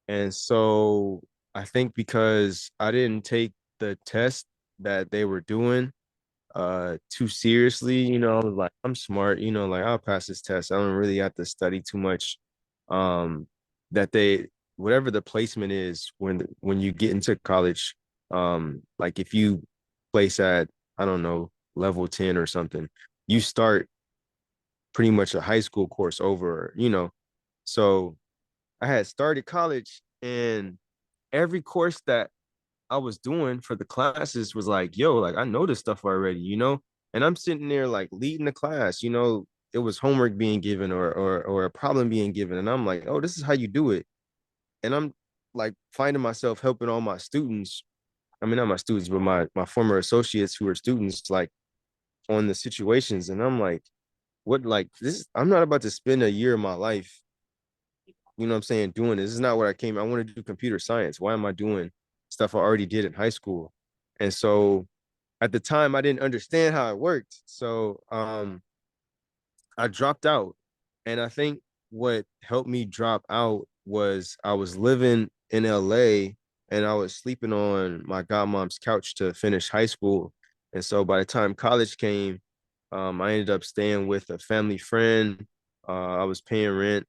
S4: And so I think because I didn't take the test that they were doing too seriously, I was like, I'm smart, like I'll pass this test. I don't really have to study too much. Um that they whatever the placement is when you get into college, like if you place at, I don't know, level 10 or something, you start pretty much a high school course over. So I had started college, and every course that I was doing for the classes was like, yo, like I know this stuff already. And I'm sitting there like leading the class. It was homework being given or a problem being given. And I'm like, oh, this is how you do it. And I'm like finding myself helping all my students. I mean, not my students, but my former associates who are students, like on the situations. And I'm like, what, like this, I'm not about to spend a year of my life, what I'm saying, doing this. This is not what I want to do computer science. Why am I doing stuff I already did in high school? And so at the time I didn't understand how it worked. So I dropped out. And I think what helped me drop out was I was living in LA, and I was sleeping on my godmom's couch to finish high school. And so by the time college came, I ended up staying with a family friend. I was paying rent,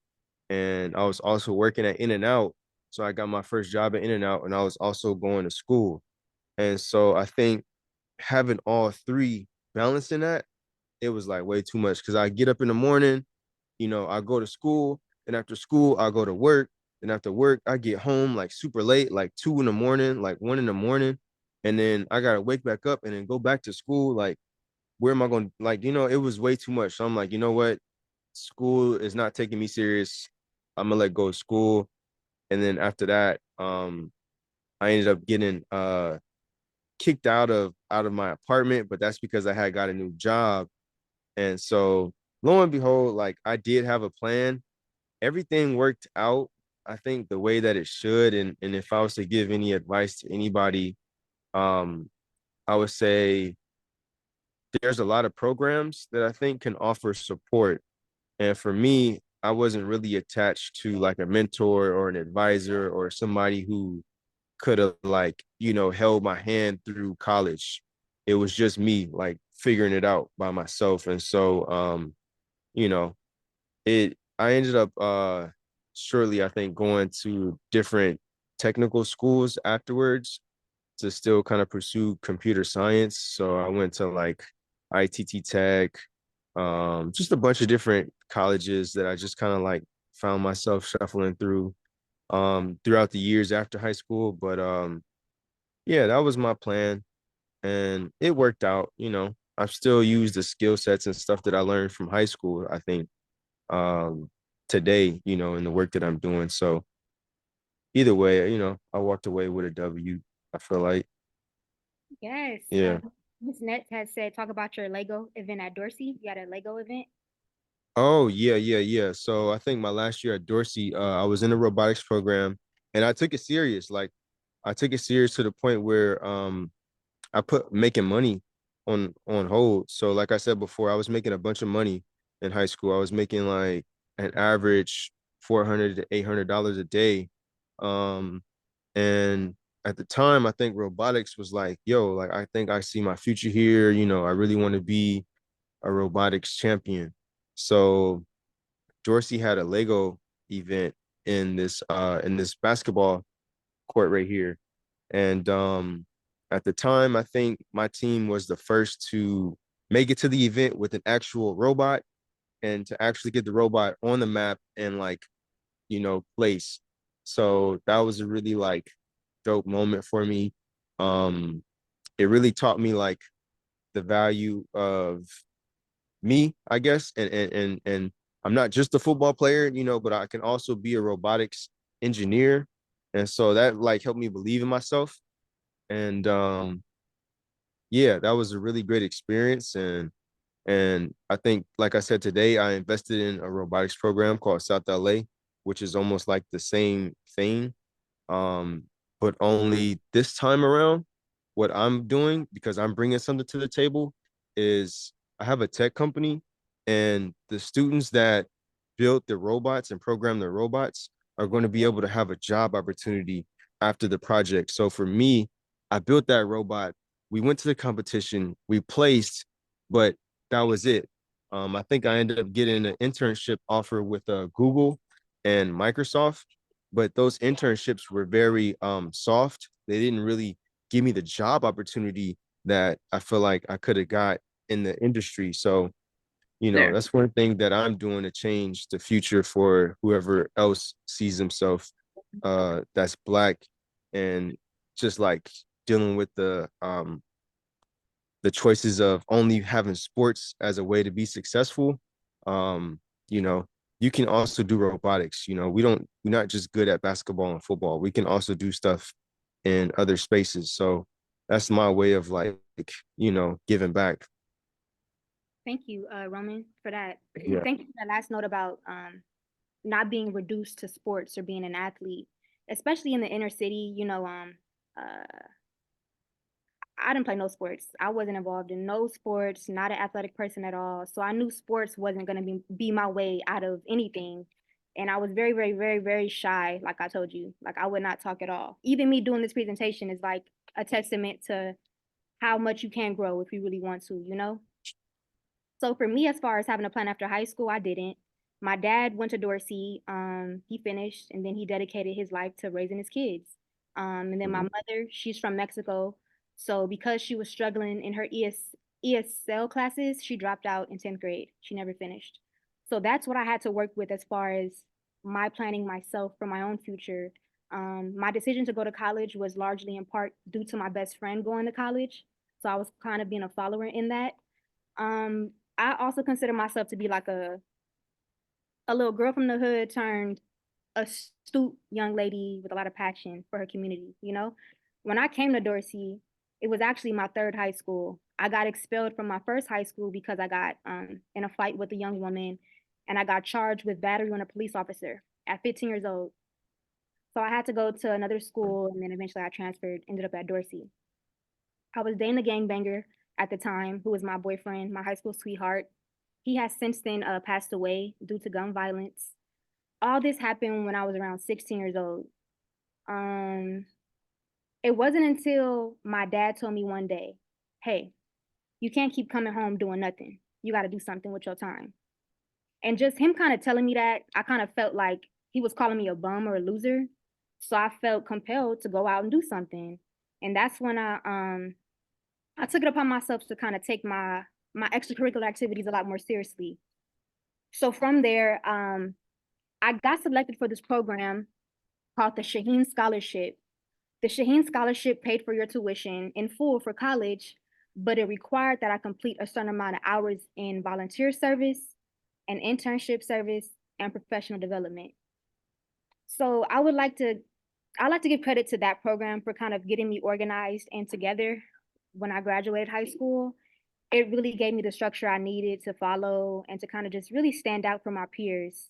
S4: and I was also working at In and Out. So I got my first job at In and Out, and I was also going to school. And so I think having all three, balancing that, it was like way too much because I get up in the morning, I go to school, and after school, I go to work. And after work, I get home like super late, like 2 in the morning, like 1 in the morning. And then I gotta wake back up and then go back to school. Like, where am I going? Like, it was way too much. So I'm like, you know what? School is not taking me serious. I'm gonna let go of school. And then after that, I ended up getting kicked out of my apartment, but that's because I had got a new job. And so lo and behold, like I did have a plan. Everything worked out, I think, the way that it should. And if I was to give any advice to anybody, um, I would say there's a lot of programs that I think can offer support. And for me, I wasn't really attached to like a mentor or an advisor or somebody who could have like, held my hand through college. It was just me like figuring it out by myself. And so you know, I ended up shortly, I think, going to different technical schools afterwards to still kind of pursue computer science. So I went to like ITT Tech, just a bunch of different colleges that I just kind of like found myself shuffling through throughout the years after high school. But yeah, that was my plan, and it worked out. I've still used the skill sets and stuff that I learned from high school, I think, um, today, in the work that I'm doing. So either way, I walked away with a W. I feel like,
S2: Yes.
S4: yeah.
S2: Ms. Nets has said, talk about your Lego event at Dorsey. You had a Lego event.
S4: Oh, yeah, yeah, yeah. So I think my last year at Dorsey, I was in a robotics program, and I took it serious. Like, I took it serious to the point where I put making money on hold. So like I said before, I was making a bunch of money in high school. I was making like an average $400 to $800 a day. Um, and at the time, I think robotics was like, yo, like I think I see my future here. I really want to be a robotics champion. So Dorsey had a Lego event in this basketball court right here. And at the time, I think my team was the first to make it to the event with an actual robot and to actually get the robot on the map and like, place. So that was a really like dope moment for me. Um, it really taught me like the value of me, I guess, and I'm not just a football player, but I can also be a robotics engineer. And so that like helped me believe in myself. And yeah, that was a really great experience. And I think, like I said today, I invested in a robotics program called South LA, which is almost like the same thing. Um, but only this time around, what I'm doing, because I'm bringing something to the table, is I have a tech company, and the students that built the robots and program the robots are going to be able to have a job opportunity after the project. So for me, I built that robot. We went to the competition, we placed, but that was it. I think I ended up getting an internship offer with Google and Microsoft, but those internships were very soft. They didn't really give me the job opportunity that I feel like I could have got in the industry. So, that's one thing that I'm doing to change the future for whoever else sees himself that's Black, and just like dealing with the choices of only having sports as a way to be successful. Um, you know, you can also do robotics. We're not just good at basketball and football. We can also do stuff in other spaces. So that's my way of like, giving back.
S2: Thank you, Roman, for that.
S4: Yeah.
S2: Thank you for that last note about not being reduced to sports or being an athlete, especially in the inner city. I didn't play no sports. I wasn't involved in no sports, not an athletic person at all. So I knew sports wasn't going to be my way out of anything. And I was very, very, very, very shy, like I told you. Like I would not talk at all. Even me doing this presentation is like a testament to how much you can grow if you really want to. So for me, as far as having a plan after high school, I didn't. My dad went to Dorsey. He finished, and then he dedicated his life to raising his kids. And then my mother, she's from Mexico. So because she was struggling in her ESL classes, she dropped out in 10th grade. She never finished. So that's what I had to work with as far as my planning myself for my own future. My decision to go to college was largely in part due to my best friend going to college. So I was kind of being a follower in that. Um, I also consider myself to be like a little girl from the hood turned astute young lady with a lot of passion for her community. When I came to Dorsey, it was actually my third high school. I got expelled from my first high school because I got in a fight with a young woman, and I got charged with battery on a police officer at 15 years old. So I had to go to another school, and then eventually I transferred, ended up at Dorsey. I was dating a gangbanger at the time who was my boyfriend, my high school sweetheart. He has since then passed away due to gun violence. All this happened when I was around 16 years old. Um, it wasn't until my dad told me one day, hey, you can't keep coming home doing nothing. You got to do something with your time. And just him kind of telling me that, I kind of felt like he was calling me a bum or a loser. So I felt compelled to go out and do something. And that's when I took it upon myself to kind of take my extracurricular activities a lot more seriously. So from there, I got selected for this program called the Shaheen Scholarship. The Shaheen Scholarship paid for your tuition in full for college, but it required that I complete a certain amount of hours in volunteer service and internship service and professional development. So I'd like to give credit to that program for kind of getting me organized and together when I graduated high school. It really gave me the structure I needed to follow and to kind of just really stand out from my peers.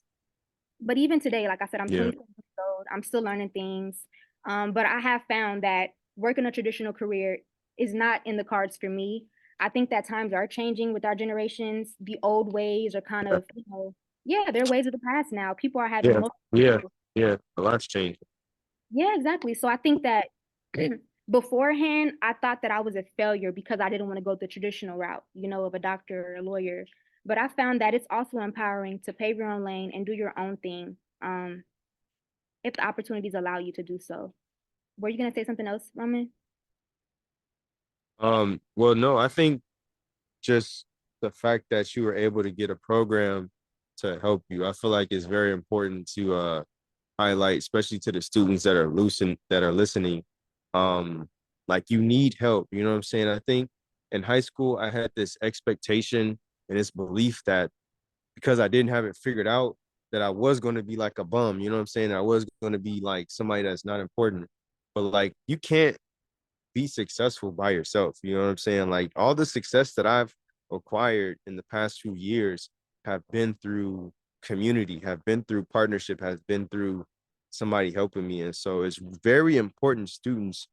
S2: But even today, like I said, I'm
S4: Yeah.
S2: 27 years old. I'm still learning things. But I have found that working a traditional career is not in the cards for me. I think that times are changing with our generations. The old ways are kind of, yeah, they're ways of the past now. People are having
S4: Yeah.
S2: multiple.
S4: Yeah. Yeah. A lot's changed.
S2: Yeah, exactly. So I think that beforehand, I thought that I was a failure because I didn't want to go the traditional route, of a doctor or a lawyer. But I found that it's also empowering to pave your own lane and do your own thing, if the opportunities allow you to do so. Were you gonna say something else, Roman?
S4: Well, no, I think just the fact that you were able to get a program to help you, I feel like it's very important to highlight, especially to the students that are listening. Like you need help, you know what I'm saying? I think in high school I had this expectation and this belief that because I didn't have it figured out, that I was going to be like a bum, you know what I'm saying? I was going to be like somebody that's not important. But like you can't be successful by yourself. You know what I'm saying? Like all the success that I've acquired in the past few years have been through community, have been through partnership, has been through somebody helping me. And so it's very important, students,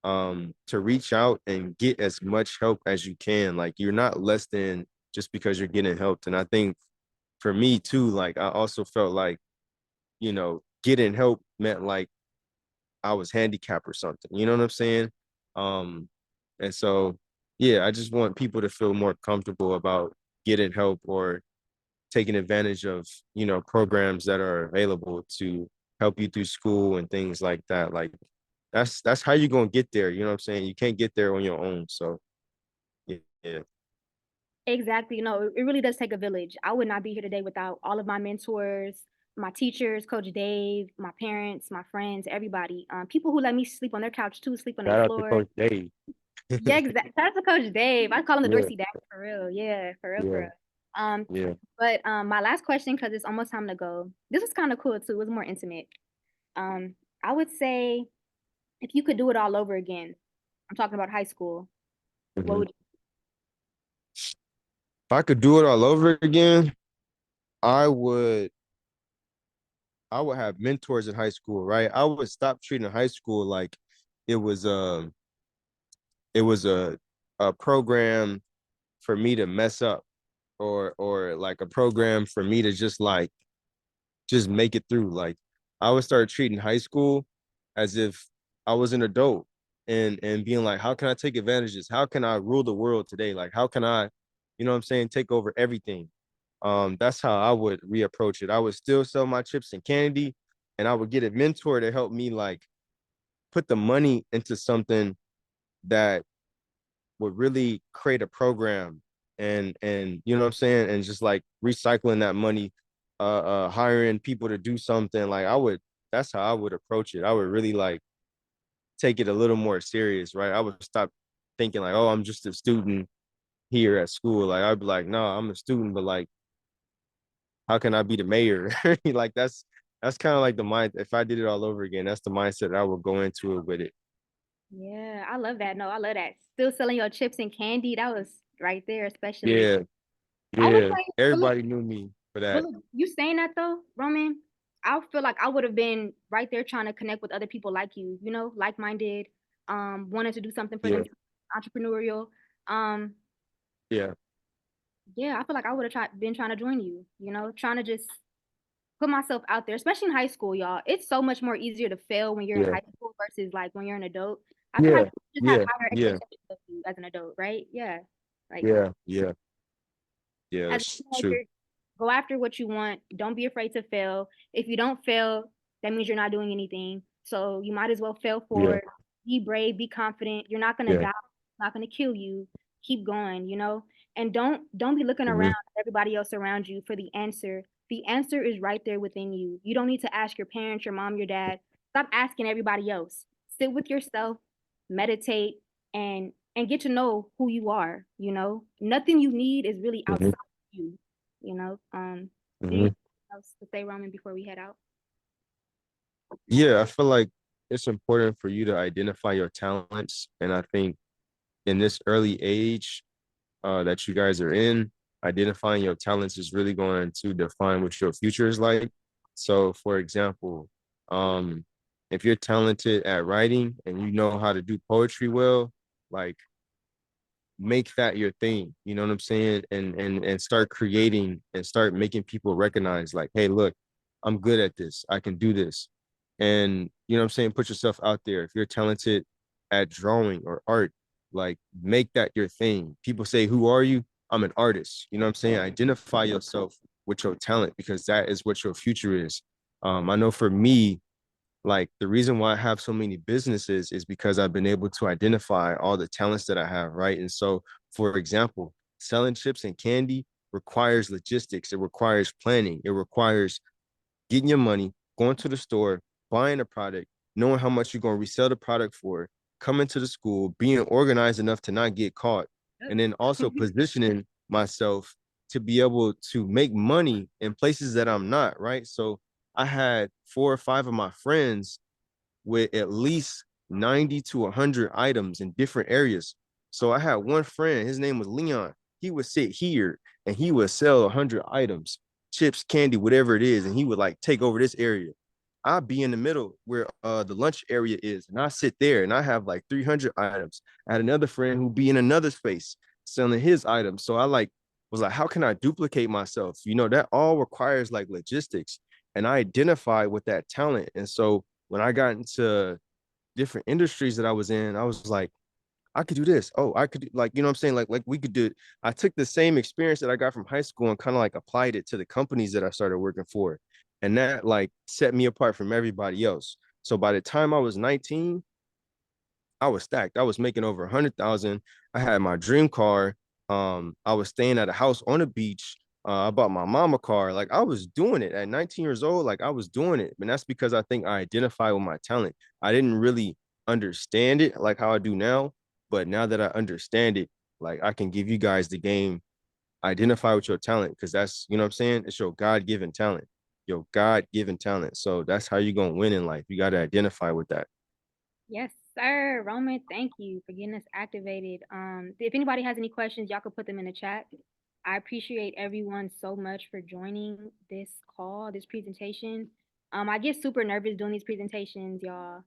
S4: to reach out and get as much help as you can. Like you're not less than just because you're getting helped. And I think for me too, like I also felt like, getting help meant like I was handicapped or something. You know what I'm saying? Um, and so, yeah, I just want people to feel more comfortable about getting help or taking advantage of, programs that are available to help you through school and things like that. Like that's how you're gonna get there. You know what I'm saying? You can't get there on your own. So yeah, yeah.
S2: Exactly. No, it really does take a village. I would not be here today without all of my mentors, my teachers, Coach Dave, my parents, my friends, everybody. People who let me sleep on their couch too, sleep on their
S4: Shout out to
S2: floor.
S4: Coach Dave.
S2: Yeah, exactly. Shout out to Coach Dave. I call him the
S4: Yeah,
S2: Dorsey Dad for real. Yeah, for real, for
S4: yeah,
S2: real. Um,
S4: yeah.
S2: but my last question, because it's almost time to go. This was kind of cool too. It was more intimate. Um, I would say if you could do it all over again, I'm talking about high school. What
S4: Mhm.
S2: would
S4: If I could do it all over again, I would I would have mentors in high school, right? I would stop treating high school like it was it was a program for me to mess up or like a program for me to just make it through. Like I would start treating high school as if I was an adult and being like, how can I take advantages? How can I rule the world today? Like how can I, what I'm saying, take over everything? That's how I would reapproach it. I would still sell my chips and candy and I would get a mentor to help me like put the money into something that would really create a program and you know what I'm saying, and just like recycling that money, hiring people to do something. Like that's how I would approach it. I would really like take it a little more serious, right? I would stop thinking like, oh, I'm just a student here at school. Like I'd be like, no, I'm a student, but like, how can I be the mayor? Like that's kind of like the mind. If I did it all over again, that's the mindset I would go into it with it.
S2: Yeah, I love that. No, I love that. Still selling your chips and candy. That was right there, especially.
S4: Yeah,
S2: I would
S4: yeah.
S2: say,
S4: Everybody knew me for
S2: but
S4: that.
S2: look, you saying that though, Roman, I feel like I would have been right there trying to connect with other people like you, like-minded, wanting to do something for
S4: Yeah,
S2: themselves, entrepreneurial. Um,
S4: yeah,
S2: yeah, I feel like I would have been trying to join you, trying to just put myself out there, especially in high school, y'all. It's so much more easier to fail when you're in
S4: yeah,
S2: high school versus like when you're an adult. I feel like
S4: yeah,
S2: you just have
S4: yeah,
S2: higher
S4: yeah,
S2: expectations of you as an adult, right? Yeah. Like
S4: yeah, yeah, yeah.
S2: as
S4: That's
S2: a
S4: true.
S2: teenager, go after what you want. Don't be afraid to fail. If you don't fail, that means you're not doing anything. So you might as well fail
S4: Yeah,
S2: forward. Be brave, be confident. You're not gonna
S4: yeah.
S2: die, it's not gonna kill you. Keep going. And don't be looking around
S4: Hmm.
S2: at everybody else around you for the answer. The answer is right there within you. You don't need to ask your parents, your mom, your dad. Stop asking everybody else. sit with yourself, meditate, and get to know who you are. You know, nothing you need is really outside of you. You know, do you have anything else to say, Roman, before we head out?
S4: Yeah, I feel like it's important for you to identify your talents. And I think in this early age that you guys are in, identifying your talents is really going to define what your future is like. So, for example, um, if you're talented at writing and you know how to do poetry well, like make that your thing. You know what I'm saying? And start creating and start making people recognize, like, hey, look, I'm good at this. I can do this. And you know what I'm saying? Put yourself out there. If you're talented at drawing or art, like make that your thing. People say, who are you? I'm an artist. You know what I'm saying? Identify yourself with your talent because that is what your future is. I know for me, like the reason why I have so many businesses is because I've been able to identify all the talents that I have, right? And so, for example, selling chips and candy requires logistics, it requires planning, it requires getting your money, going to the store, buying a product, knowing how much you're going to resell the product for, coming to the school, being organized enough to not get caught, and then also positioning myself to be able to make money in places that I'm not, right? So I had 4 or 5 of my friends with at least 90 to 100 items in different areas. So I had one friend, his name was Leon. He would sit here and he would sell 100 items, chips, candy, whatever it is, and he would like take over this area. I'd be in the middle where the lunch area is, and I sit there and I have like 300 items. I had another friend who'd be in another space selling his items. So I like was like, how can I duplicate myself? You know, that all requires like logistics. And I identified with that talent. And so when I got into different industries that I was in, I was like, I could do this. Oh, I could do, like, you know what I'm saying? Like we could do it. I took the same experience that I got from high school and kind of like applied it to the companies that I started working for. And that like set me apart from everybody else. So by the time I was 19, I was stacked. I was making over 100,000. I had my dream car. I was staying at a house on the beach. I bought my mom a car. Like I was doing it at 19 years old. Like I was doing it. And that's because I think I identify with my talent. I didn't really understand it like how I do now. But now that I understand it, like I can give you guys the game, identify with your talent. Cause that's, you know what I'm saying? It's your God-given talent. Your God-given talent. So that's how you're gonna win in life. You got to identify with that.
S2: Yes, sir. Roman, thank you for getting us activated. If anybody has any questions, y'all could put them in the chat. I appreciate everyone so much for joining this call, this presentation. I get super nervous doing these presentations, y'all.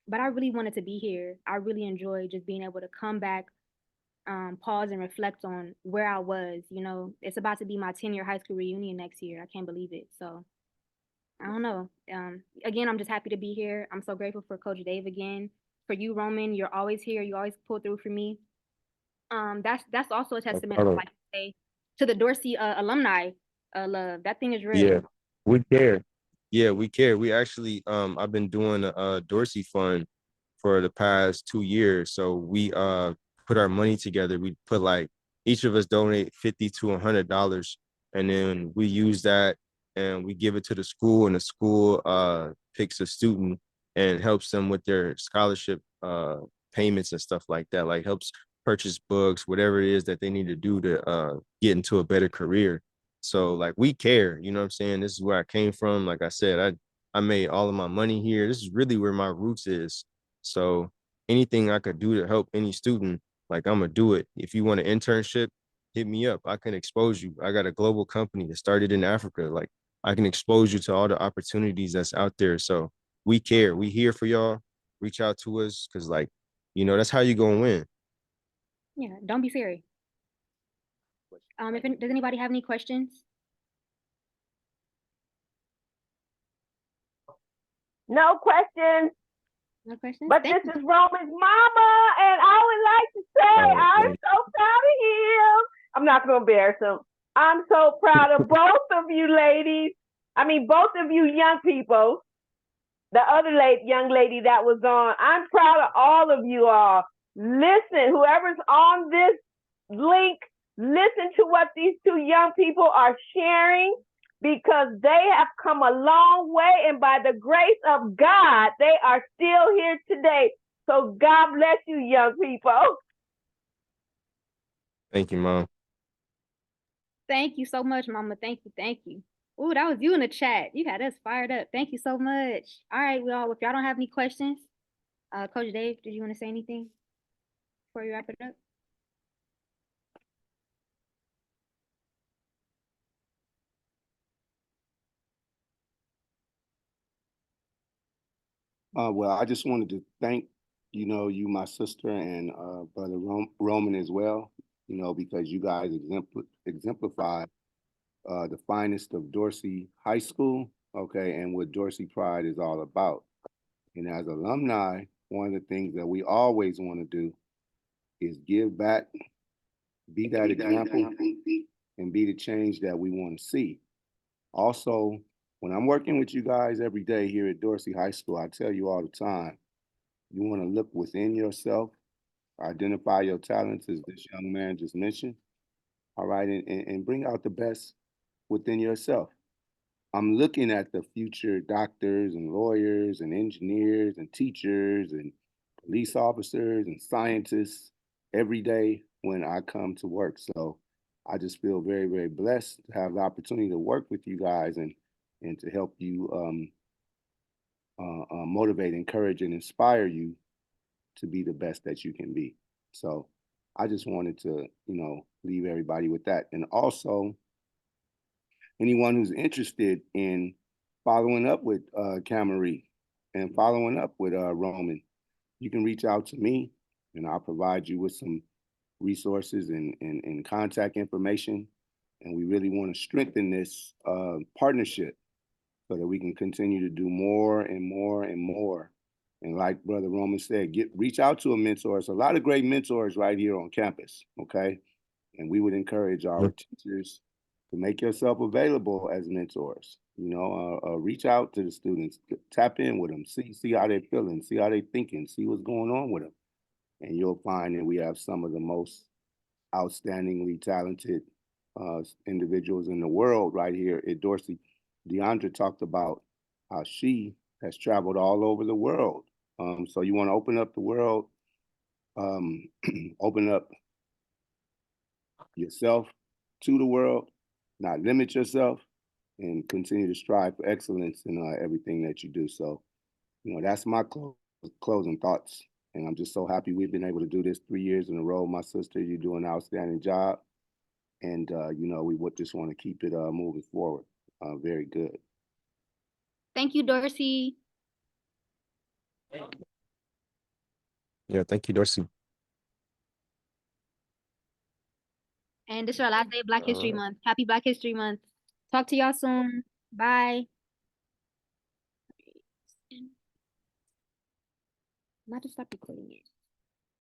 S2: But I really wanted to be here. I really enjoy just being able to come back, pause and reflect on where I was. You know, it's about to be my 10-year high school reunion next year. I can't believe it. So I don't know. Again, I'm just happy to be here. I'm so grateful for Coach Dave again. For you, Roman, you're always here. You always pull through for me. That's also a testament, like I say, to the Dorsey alumni love. That thing is real.
S4: Yeah, we care. Yeah, we care. We actually, I've been doing a Dorsey Fund for the past 2 years. So we put our money together. We put like each of us donate $50 to $100, and then we use that and we give it to the school, and the school picks a student and helps them with their scholarship payments and stuff like that. Like helps purchase books, whatever it is that they need to do to get into a better career. So like we care, you know what I'm saying? This is where I came from. Like I said, I made all of my money here. This is really where my roots is. So anything I could do to help any student, like I'm gonna do it. If you want an internship, hit me up. I can expose you. I got a global company that started in Africa. Like I can expose you to all the opportunities that's out there. So we care. We here for y'all. Reach out to us because like, you know, that's how you gonna win.
S2: Yeah, don't be scary. Does anybody have any questions?
S5: No questions.
S2: No questions.
S5: But this is Roman's mama, and I would like to say I'm so proud of him. I'm not going to embarrass him. I'm so proud of both of you ladies. I mean, both of you young people. The other young lady that was on. I'm proud of all of you all. Listen, whoever's on this link, listen to what these two young people are sharing. because they have come a long way, and by the grace of God, they are still here today. So God bless you, young people.
S4: Thank you, Mom.
S2: Thank you so much, Mama. Thank you. Thank you. Ooh, that was you in the chat. You had us fired up. Thank you so much. All right, well, if y'all don't have any questions, Coach Dave, did you want to say anything before you wrap it up?
S7: Well, I just wanted to thank, you, my sister, and Brother Roman as well, because you guys exemplify the finest of Dorsey High School, okay, and what Dorsey Pride is all about. And as alumni, one of the things that we always want to do is give back, be that example, and be the change that we want to see. Also, when I'm working with you guys every day here at Dorsey High School, I tell you all the time, you want to look within yourself, identify your talents, as this young man just mentioned, all right, and bring out the best within yourself. I'm looking at the future doctors and lawyers and engineers and teachers and police officers and scientists every day when I come to work. So I just feel very, very blessed to have the opportunity to work with you guys and to help you motivate, encourage, and inspire you to be the best that you can be. So I just wanted to, leave everybody with that. And also, anyone who's interested in following up with Camarie and following up with Roman, you can reach out to me and I'll provide you with some resources and contact information. And we really want to strengthen this partnership so that we can continue to do more and more and more. And like Brother Roman said, reach out to a mentor. There's a lot of great mentors right here on campus, okay? And we would encourage our teachers to make yourself available as mentors. Reach out to the students, tap in with them, see how they're feeling, see how they're thinking, see what's going on with them. And you'll find that we have some of the most outstandingly talented individuals in the world right here at Dorsey. Deandra talked about how she has traveled all over the world. So you want to open up the world, open up yourself to the world, not limit yourself, and continue to strive for excellence in everything that you do. So, that's my closing thoughts. And I'm just so happy we've been able to do this 3 years in a row. My sister, you do an outstanding job. And, we would just want to keep it moving forward. Very good.
S2: Thank you, Dorsey.
S4: Yeah, thank you, Dorsey.
S2: And this is our last day of Black History Month. Happy Black History Month. Talk to y'all soon. Bye. Not to stop recording it.